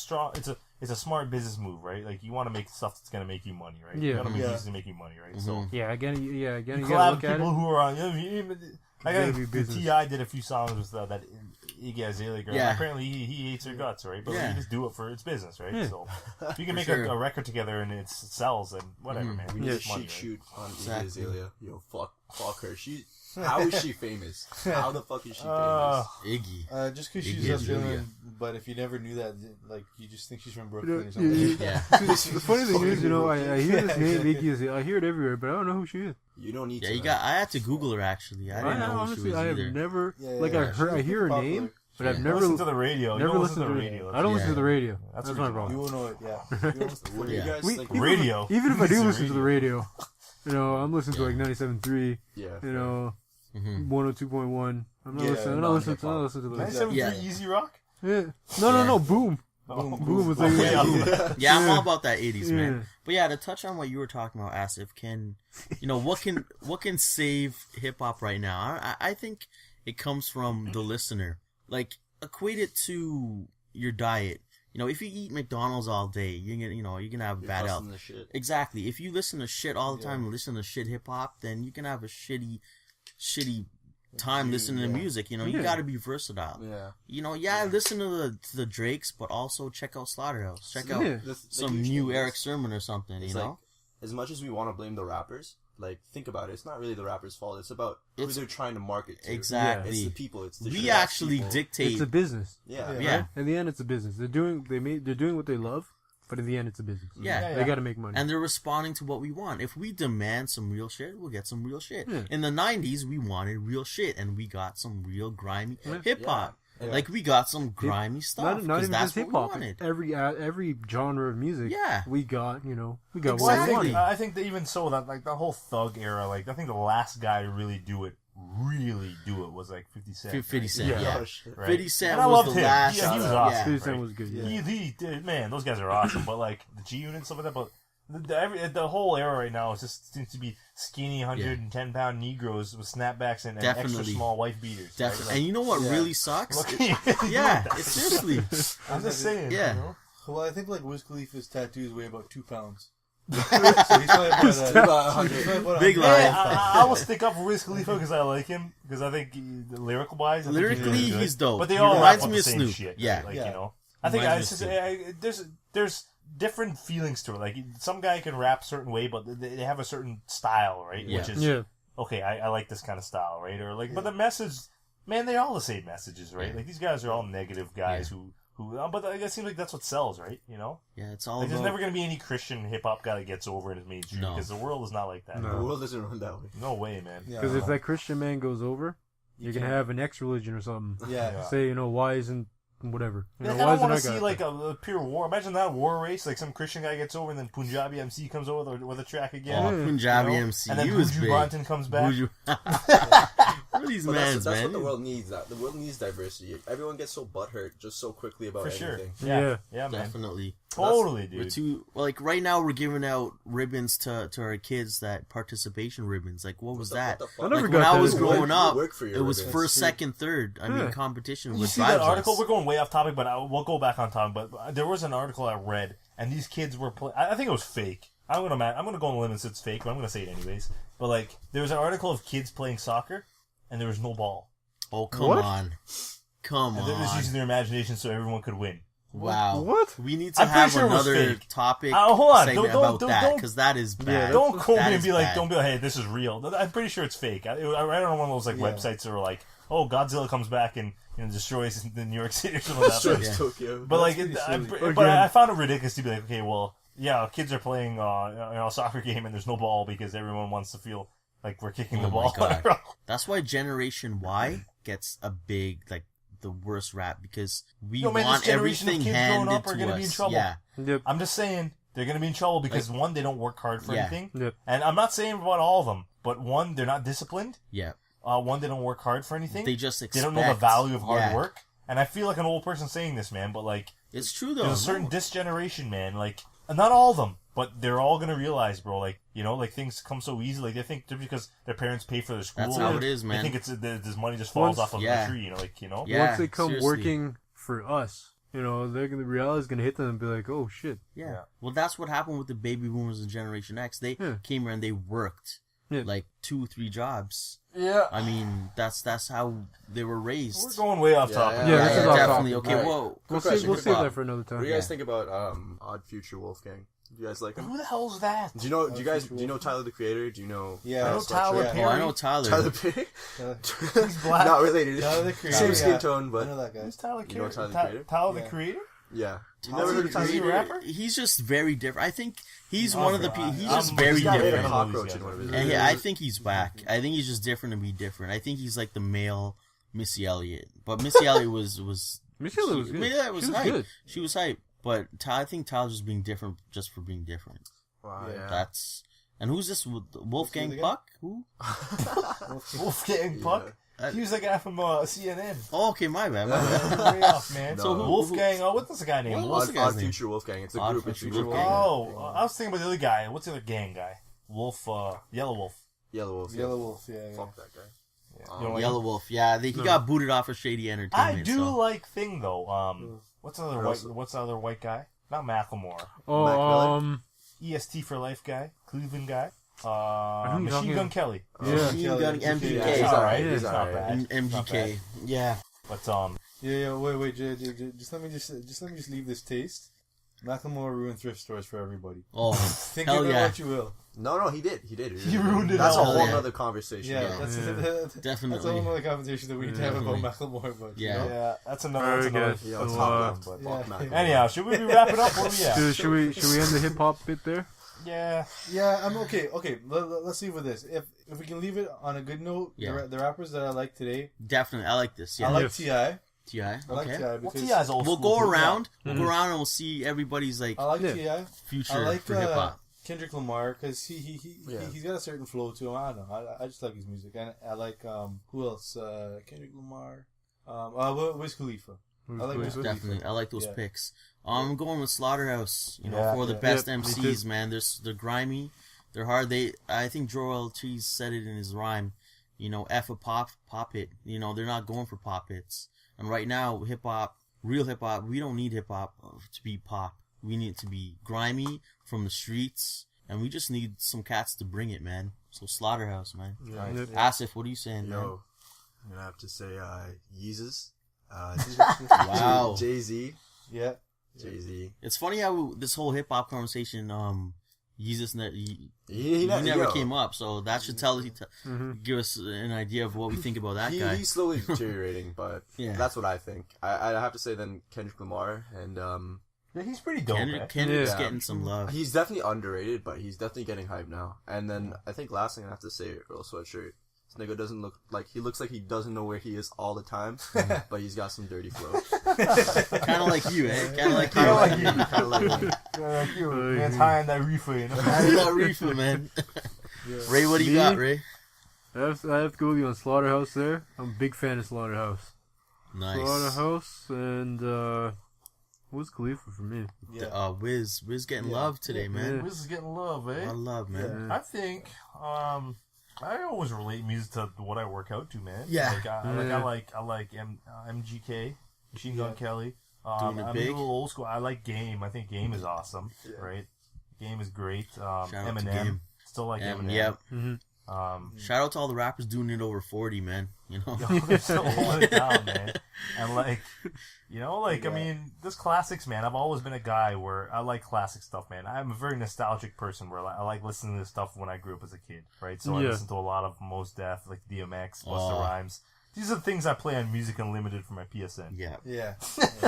smart business move, right? Like you want to make stuff that's gonna make you money, right? Yeah. You want to make Yeah. music to make you money, right? So Yeah, again, you you collab gotta with look at people it. who are on. I gotta got be business. T.I. did a few songs with that Iggy Azalea girl. Yeah. Apparently he hates her guts, right? But Yeah. you just do it for its business, right? Yeah. So if you can make sure. a record together and it sells, then whatever, man. We Yeah. need money. Shoot Right? on Iggy Exactly. Azalea. Yo, fuck her. How is she famous? How the fuck is she Uh, famous? Iggy. just because Iggy she's a Azalea. villain, but if you never knew that, like you just think she's from You Brooklyn know, or something. Yeah. The funny thing is, I hear this name, Iggy Azalea. I hear it everywhere, but I don't know who she is. You don't need Yeah, to. I had to Google her actually. I didn't know who she honestly, was I have either. never Yeah, like yeah, I hear her popular. name, but I've Yeah. never listen to the radio. never you don't listened to the radio. I don't Yeah. listen to the radio. That's That's what my you problem. You will know it, yeah. What do you Yeah. guys We- think? even Radio. Even if I do Listen to listen to the radio, I'm listening to like 97.3, Yeah. 102.1. I'm not Yeah, listening. I'm not listening to the. 97.3 Yeah. Easy Rock. Yeah. No, Boom. Oh, Boom was like yeah. Yeah, I'm Yeah. all about that 80s, man. Yeah. But yeah, to touch on what you were talking about, Asif, what can save hip hop right now? I think it comes from the listener. Like, equate it to your diet. If you eat McDonald's all day, you're gonna have You're bad cussing health. the shit. Exactly. If you listen to shit all the time and listen to shit hip hop, then you can have a shitty time listening to yeah. music. You know, you Yeah. got to be versatile. Yeah. You know, listen to the Drakes, but also check out Slaughterhouse. Check out Yeah. some huge new thing Eric is, Sermon or something. it's You like, know, as much as we want to blame the rappers, like, think about it. It's not really the rappers' fault. It's about who It's- they're trying to market to. exactly. It's the people. It's the We shit-ass actually people. dictate. It's a business. Yeah. Yeah. Right? In the end, it's a business. They're doing what they love, but in the end, it's a business. Yeah. They got to make money. And they're responding to what we want. If we demand some real shit, we'll get some real shit. Yeah. In the 90s, we wanted real shit, and we got some real grimy Yeah. hip hop. Yeah. Like, we got some grimy stuff, not because even that's just what hip we hop. wanted. Every genre of music. Yeah. we got what Well, we Exactly. wanted. I think that even so, that like the whole thug era, like I think the last guy to really do it was like 50 Cent. 50 Cent, Yeah. yeah. Oh, shit. Right? 50 Cent And I was loved the him. last. Yeah, he was yeah. awesome. 50 Cent right. was good. Yeah. Man, those guys are awesome. But like the G Unit and stuff like that, but the whole era right now just seems to be skinny 110-pound Negroes with snapbacks and extra Definitely. small wife beaters. Definitely. Right? And you know what Yeah. really sucks? Like, Yeah, look, it's seriously. I'm just saying. Yeah. You know? Well, I think like Wiz Khalifa's tattoos weigh about 2 pounds. So he's probably about, About 100. he's probably about Big 100. lie. Yeah, I will stick up for Wiz Khalifa because I like him. Because I think lyrical wise, Lyrically, he's dope. But they He all reminds rap me the of same Snoop. shit. Yeah. Right? Like, Yeah. you know, I think Reminds it's me just, there's different feelings to it. Like some guy can rap a certain way, but they have a certain style, right? Yeah. Which is Yeah, okay. I like this kind of style, right? Or like, but the message, man, they're all the same messages, right? Yeah. Like these guys are all negative guys who. But it seems like that's what sells, right? You know, Yeah, it's all like, there's about... never going to be any Christian hip hop guy that gets over and is mainstream No. because the world is not like that. The No. world doesn't run that way. No way, man. Yeah. because if that Christian man goes over, You you can can't- have an ex religion or something. Yeah. Say, why isn't whatever? Like, Why I don't isn't want that to guy see up like there? a pure war. Imagine that war race, like some Christian guy gets over and then Punjabi MC comes over with a track again. Oh, Yeah. Punjabi You know? MC, and then he was Buju big. Banton comes back. Buju- What are these But mans, that's man? what the world needs. That the world needs diversity. Everyone gets so butthurt just so quickly about For sure. anything. Yeah, Yeah. man. Definitely. Totally, We're dude. too, like, right now we're giving out ribbons to our kids, that participation ribbons. Like, what was that? What the I fuck? never Like, got when I that was as growing well. up, You work for your it was ribbons. first, second, third. I mean, Yeah. competition You with see that vibes article? us. We're going way off topic, but we'll go back on topic. But there was an article I read, and these kids were playing. I think it was fake. I'm gonna go on a limb and say it's fake, but I'm gonna say it anyways. But like, there was an article of kids playing soccer, and there was no ball, Oh, come What? on. Come and they're just on. using their imagination so everyone could win. Wow. What? We need to I'm pretty have sure it was another fake. topic Hold on. segment Don't- about don't- that, don't- because that is bad. Don't quote That me and is be like, bad. don't be like, hey, this is real. I'm pretty sure it's fake. I read on one of those like Yeah. websites that were like, oh, Godzilla comes back and destroys the New York City or something like that. Destroys Yeah. Tokyo. But like, pretty silly. but I found it ridiculous to be like, okay, well, yeah, kids are playing a soccer game and there's no ball because everyone wants to feel like we're kicking the Oh my ball. God. That's why Generation Y gets a big, like, the worst rap, because we Man, want this generation of everything kids growing handed up are to gonna us. be in trouble. Yeah. Yep. I'm just saying they're going to be in trouble because one, they don't work hard for Yeah. anything, Yep. and I'm not saying about all of them, but one, they're not disciplined. Yeah. One, they don't work hard for anything. They just expect. They don't know the value of hard Yeah. work. And I feel like an old person saying this, man, but like, It's true, though. there's a certain this generation, man, like, not all of them, but they're all gonna realize, bro, like, like things come so easy, like, they think just because their parents pay for their school, That's how like, it is, man. They think this money just falls Once- off of Yeah. the tree, like, Yeah, Once they come seriously. working for us, the reality is gonna hit them and be like, oh shit. Yeah. Yeah. Well, that's what happened with the baby boomers and Generation X. They Yeah. came here and they worked Yeah. like 2-3 jobs. Yeah. I mean, that's how they were raised. We're going way off Yeah, topic. Yeah, this is off definitely. topic. Okay, Alright. whoa. We'll Quick save question, we'll quick save thought. that for another What time. do you guys Yeah. think about Odd Future Wolfgang? Do you guys like him? Who the hell's that? Do you know Tyler the Creator? Do you know? Yeah, I know Star Tyler Trek? Oh, I know Tyler. Tyler Perry. He's black. Not related. Tyler the Creator, Same skin yeah. tone, I but know that guy. Who's Tyler You know Creator? Tyler the Creator? Tyler Yeah. the Creator? yeah. You Tyler never heard of the Tyler the Is he a Creator? rapper? He's just very different. I think he's Oh, one of the God. he's I'm- just very He's got rid of different. I don't know cockroach these in one of his guys. And videos. I think he's back. I think he's just different to be different. I think he's like the male Missy Elliott. But Missy Elliott was Missy Elliott was good. Yeah, it was She was hype. good. She was hype. But I think Tyler's just being different just for being different. Wow, Yeah. yeah. That's and who's this? Wolfgang Who's the Puck? Who? Wolfgang Puck? He was the guy from CNN. Oh, okay, my bad. My bad. Way off, man. No. So who- Wolfgang, what's the guy named? What's the guy's Odd name? Future Wolfgang. It's a Odd group. It's Future Future Wolfgang. Wolfgang. Oh, I was thinking about the other guy. What's the other gang guy? Wolf, Yellow Wolf. Yellow Wolf. Yellow Wolf, yeah. Fuck that guy. Yeah. Um, You know, like, Yellow Wolf. Yeah, he got booted off of Shady I Entertainment. do so. like Thing though. What's the other Or else- what's the other white guy? Not Macklemore. Oh, Mac Miller? EST for Life guy, Cleveland guy. you Machine talking- Gun Kelly. Yeah. Machine Gun Yeah, MGK. he's alright. It's He's not alright. bad. It's not MGK. Yeah. But Yeah, wait, just let me just leave this taste. Macklemore ruined thrift stores for everybody. Oh, Think hell about yeah. what you will. No, he did. He did. He ruined it That's a all. whole Yeah. other conversation. Yeah, though. that's Definitely. that's a whole other conversation that we need to have about Macklemore. But Yeah. you know? yeah, that's another. Very That's another good. Yeah, So, it's top uh, down, but yeah. fuck Macklemore. Anyhow, should we be wrapping up? What are we at? Should we end the hip hop bit there? Yeah. Yeah, I'm okay. Okay, let's leave with this. If we can leave it on a good note, Yeah. the rappers that I like today, Definitely. I like this. Yeah. I like Yes. T.I. Ti. I like Okay. T.I. Well, because T.I.'s old We'll school go too, around. yeah. We'll go around and we'll see everybody's like I like Yeah. T.I. future I like for hip hop. Kendrick Lamar because Yeah. he's got a certain flow to him. I don't know. I just like his music, and I like who else? Kendrick Lamar. Wiz Khalifa. I like Wiz Khalifa. Definitely. I like those Yeah. picks. I'm going with Slaughterhouse. You know, Yeah. for the Yeah. best Yep, me MCs, too. man. They're grimy. They're hard. I think Joel Ortiz said it in his rhyme. You know, F a pop hit. You know, they're not going for pop hits. And right now, hip hop, real hip hop, we don't need hip hop to be pop. We need it to be grimy from the streets, and we just need some cats to bring it, man. So Slaughterhouse, man. Yeah. Yep. Asif, what are you saying, man? Yo, I'm gonna have to say Yeezus. Wow. Jay-Z. Yeah. Jay-Z. It's funny how this whole hip hop conversation, Jesus, he He never yo, came up, so that should tell Mm-hmm. give us an idea of what we think about that guy. He's slowly deteriorating, but Yeah. that's what I think. I have to say then Kendrick Lamar, and Yeah, he's pretty dope, man. Kendrick's Yeah. getting some love. he's definitely underrated, but he's definitely getting hype now. And then I think last thing I have to say, Earl Sweatshirt. This nigga doesn't look like he looks like he doesn't know where he is all the time, but he's got some dirty flow. Kind of like you, eh? Kind of like you. Kinda like you. Kind of like me. Like you, man's high on that reefer, you know? I did that reefer, man. Ray, what do you Me? got, Ray? I have to go with you on Slaughterhouse there. I'm a big fan of Slaughterhouse. Nice. Slaughterhouse and Wiz Khalifa for me. Yeah. Wiz getting Yeah. love today, man. Yeah. Wiz is getting love, A eh? lot of love, man. Yeah. I think, I always relate music to what I work out to, man. Yeah. I like MGK, Machine Gun Kelly. Doing it I'm big. a little old school. I like Game. I think Game is awesome, right? Game is great. Shout out to Eminem. Game. Still like Eminem. Yep. Mm-hmm. Shout out to all the rappers doing it over 40, man. You know. They're still holding it down, man. And I mean, this classics, man. I've always been a guy where I like classic stuff, man. I'm a very nostalgic person where I like listening to this stuff when I grew up as a kid, right? So I Yeah. listen to a lot of Mos Def, like DMX, Busta Oh. Rhymes. These are the things I play on Music Unlimited for my PSN. Yeah. Yeah.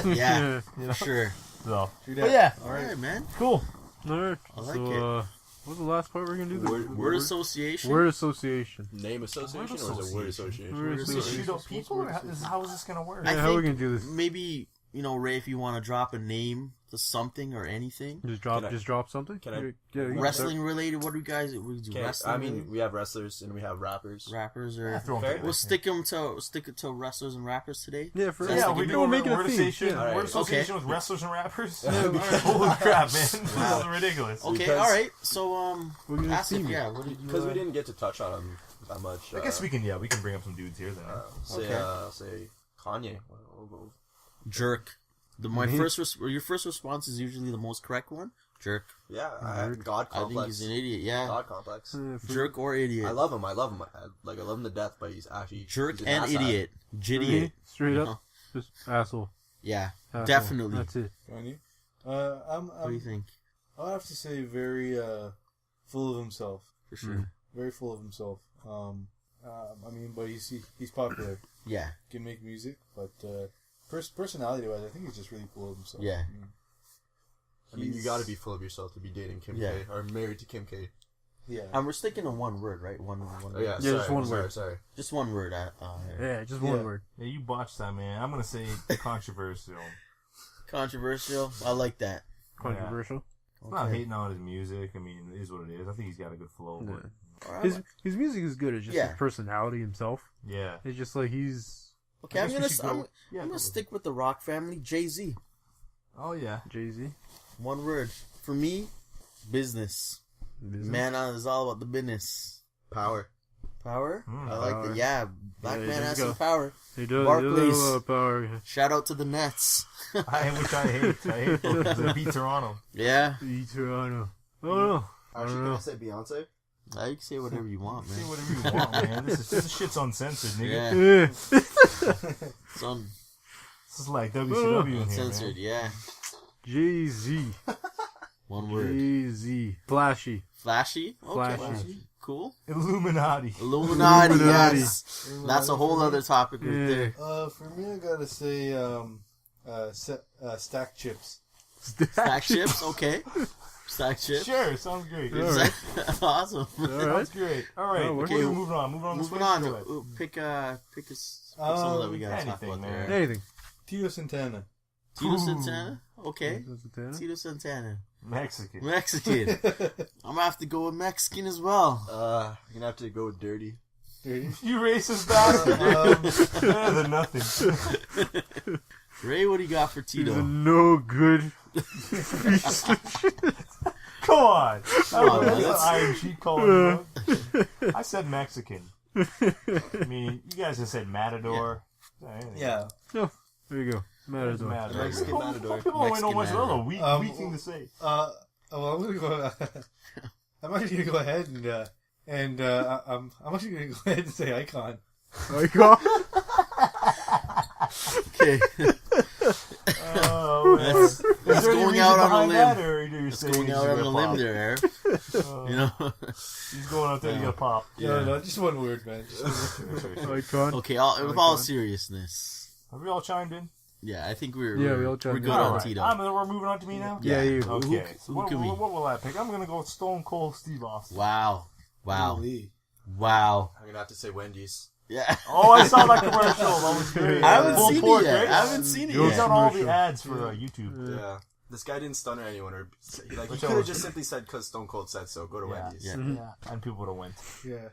Yeah. You know? Sure. So, True but that. yeah, All right, man. cool. Alright. I like So, what's the last part we're gonna do? There? Word association. Word association. Name association or is it word association? Word We association. shoot up people, or how is this gonna work? I Yeah, how are we think gonna do this? Maybe, Ray, if you want to drop a name to something or anything. Just drop something. Can I- Yeah, you can Wrestling related, what do you guys do? Okay, Wrestling? I mean, we have wrestlers and we have rappers. rappers Yeah, or throw 'em Fair. together. we'll stick it to wrestlers and rappers today. Yeah, for That's Yeah, like we a- do we'll make it a word theme. association. Yeah. Alright. Word association Okay. with wrestlers and rappers. Holy crap, man! This is ridiculous. Okay, Because- all right. So We're gonna Asif, theme it. yeah, what did you? Because we didn't get to touch on them that much. I guess we can bring up some dudes here then. Say Kanye. We'll jerk. Your first response is usually the most correct one. Jerk. Yeah, Nerd. God I think complex. he's an idiot. Yeah, God complex. jerk or idiot. I love him. I love him to death, but he's actually Jerk he's an and asshat. idiot. Jidiot. Straight You up, know? just asshole. Yeah, Asshole. definitely. That's it. Kanye. What do you think? I'll have to say very full of himself. For sure. Very full of himself. I mean, but he's popular. Yeah, Can make music, but personality wise, I think he's just really full of himself. Yeah. I mean, you got to be full of yourself to be dating Kim Yeah. K or married to Kim K. Yeah. and we're sticking to one word, right? One. Oh yeah, Yeah, sorry, just one sorry, word. Sorry. Just one word. Yeah, just one Yeah. word. Yeah, you botched that, man. I'm gonna say controversial. Controversial. I like that. Controversial. I'm not hating on his music. I mean, it is what it is. I think he's got a good flow. But All right. His music is good. It's just Yeah. his personality himself. yeah. It's just like he's Okay, I I'm guess we gonna should I'm, go- yeah, I'm go gonna with stick with the Rock family. Jay-Z. Oh yeah. Jay-Z. One word for me. Business. Man is all about the business. Power. Power. Mm, I like power. that. Yeah, black Yeah, man there has you some go. power. He does. Barclays. He does have a lot of power. Shout out to the Nets. Which I hate. I hate those. They beat Toronto. Yeah. The Toronto. Oh no. I Actually, don't can I know. say Beyonce? Now you can say whatever you want, Say man. whatever you want, man. This shit's uncensored, nigga. Yeah, Yeah. it's on This is like WCW in here, uncensored. man. Yeah, Jay-Z. one word. Jay-Z. Flashy. Flashy. Okay. Flashy. Cool. Illuminati. Illuminati. Illuminati. Yes, that's a whole other topic right Yeah. there. For me, I gotta say, stack chips. Stack chips. Okay. Stack chips. Sure, sounds great. All right. Awesome. All right. Sounds great. All right, Oh, okay, okay. we're moving on. Moving on. Moving to on. Switch. Go ahead. Pick someone that we gotta talk anything, about man. there. Anything. Tito Santana. Tito Santana. Okay. Santana? Tito Santana. Mexican. Mexican. I'm gonna have to go with Mexican as well. You're gonna have to go with dirty. You racist bastard. Better than nothing. Ray, what do you got for He's a Tito? no good piece of shit. Come on. on, That's let's- an iron cheat calling. I said Mexican. I mean, you guys have said Matador. Yeah. No, there you go. Matador. Matador. Mexican People Matador. don't know Mexican much. That's a Matador. weak thing to say. Well, I'm gonna go. I'm actually gonna go ahead and I'm actually gonna go ahead and say Icon. Icon? Okay. Oh, man. That's Is there any going reason out on a behind limb. that, or you're That's saying going he's out on gonna a limb pop? there, Eric. You know? He's going out there to get a pop. No, just one word, man. Just one word. Icon? Okay, with all seriousness. Have we all chimed in? Yeah, I think we all we're tried good to- on Alright, Tito. we're moving on to me now? Yeah, you. Okay. Who What can we? will I pick? I'm going to go with Stone Cold Steve Austin. Wow. Holy. Wow. I'm gonna have to say Wendy's. Yeah. Oh, I saw that commercial. That was great. I haven't Pulled seen pork, it yet. right? I haven't seen it Yo, He's yet. done all the Commercial. ads for YouTube. Yeah. This guy didn't stun anyone, or he Which could one? have just simply said because Stone Cold said so. Go to Yeah. Wendy's. Yeah. Yeah, and people would have went. Yeah.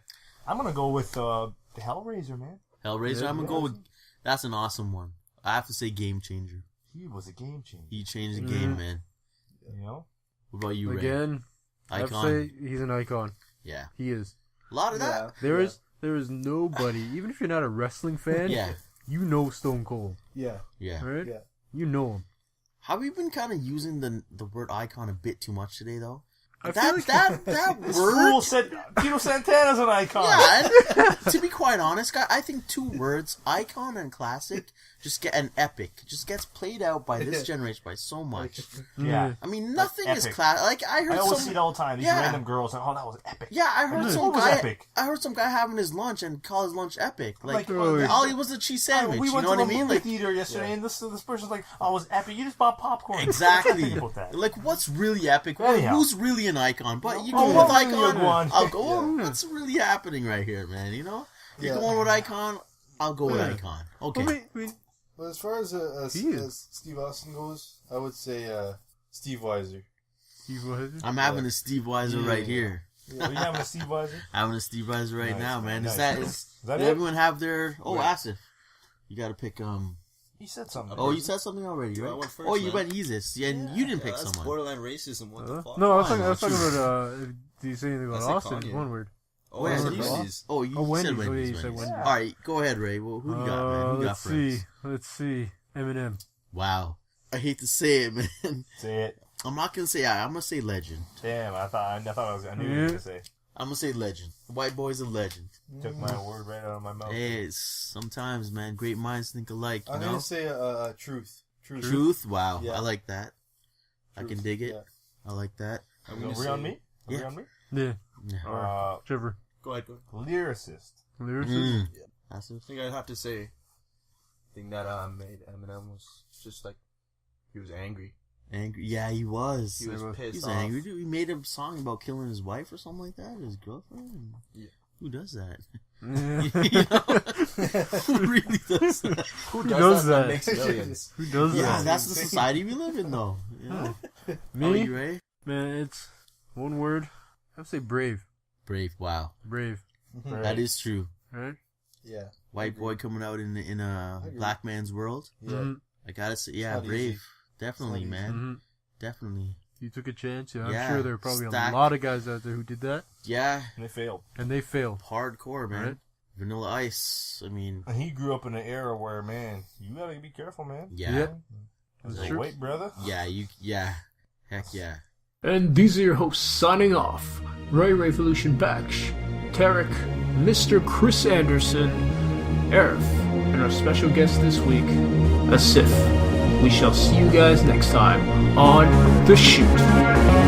I'm going to go with the Hellraiser, man. Hellraiser, I'm gonna go with. That's an awesome one. I have to say, game changer. He was a game changer. He changed the game, man. You know? What about you, Ray? Again, I have to Icon. say he's an icon. Yeah. He is. A lot of that. There is nobody, even if you're not a wrestling fan, Yeah. you know Stone Cold, Yeah. Yeah. right? Yeah. You know him. Have we been kind of using the word icon a bit too much today, though? I feel like That This word. fool said Tito Santana's an icon. Yeah, and to be quite honest, guy, I think two words, icon and classic, just get an epic. Just gets played out by this generation by so much. Yeah. I mean, nothing is epic. classic. Like I heard I always some. see it all the time. These Yeah. random girls like, oh, that was epic. Yeah, I heard This some was guy. epic. I heard some guy having his lunch and call his lunch epic. Like oh, all it was a cheese sandwich. We You went know to what I the mean? movie Like theater yesterday, and this person's like, "Oh, it was epic. You just bought popcorn." exactly. Think about that. Like what's really epic? Anyhow. Who's really an icon? But you Oh, go what with really icon. a one? I'll go. What's really happening right here, man? You know, you're going with icon. I'll go with Yeah. icon. Okay. I mean, Well, as far as He is. as Steve Austin goes, I would say Steve Weiser. Steve Weiser. I'm having a Steve Weiser right here. Are you having a Steve Weiser? Having a Steve Weiser right Nice, now, man. nice. Is that Is that did it? everyone have their? Oh, Right. Asif. You got to pick. He said something. Oh, you said something already, I right? went first, Oh, you man. went Yeezus. Yeah, and you didn't pick that's someone. borderline racism. What the fuck? No, I was Fine, talking that's about. Do you say anything about I said Austin? Kanye. One word. Oh, Where I is said it? Wendy's. Oh, you Oh, said Wendy's. Wendy's. Oh, yeah, you said Wendy's. Wendy's. All right, go ahead, Ray. Well, who do you got, man? Who you got Let's first? see. Let's see. Eminem. Wow. I hate to say it, man. Say it. I'm not gonna say I'm gonna say legend. Damn, I knew you were gonna say. I'm gonna say legend. The white boy's a legend. Took my word right out of my mouth. Hey, sometimes, man, great minds think alike. You I'm know. gonna say Truth. Truth. Wow, Yeah. I like that. I can dig it. Yeah. I like that. I'm Are gonna we say, on me? Are we Yeah. on me? Yeah. Yeah. Trevor. Go ahead. Lyricist. Lyricist. That's I it. think I'd have to say, the thing that made Eminem was just like, he was angry. Angry. Yeah, he was. He was pissed He's off. angry, dude. He made a song about killing his wife or something like that, his girlfriend. Yeah. Who does that? Yeah. You know? Who really does that? Who does that? makes millions? Who does Yeah, that? that's the society we live in, though. You know? How are Me? you, Ray? Man, it's one word. I would say brave. Brave. Wow, Brave. that is true. Right? Yeah. White boy coming out in a agree. black man's world. Yeah. Mm-hmm. I gotta say, yeah, not brave. easy. Definitely, It's not man. Mm-hmm. Definitely. You took a chance. Yeah, I'm Yeah, sure there are probably stack. a lot of guys out there who did that, Yeah, And they failed. and they failed. hardcore, man. Right. Vanilla Ice. I mean, And he grew up in an era where, man, you gotta be careful, man. yeah, Yep. As That's a true. white brother. yeah, heck yeah. And these are your hosts signing off. Roy Revolution Baksh, Tarek, Mr. Chris Anderson, Arif, and our special guest this week, Asif. We shall see you guys next time on The Shoot.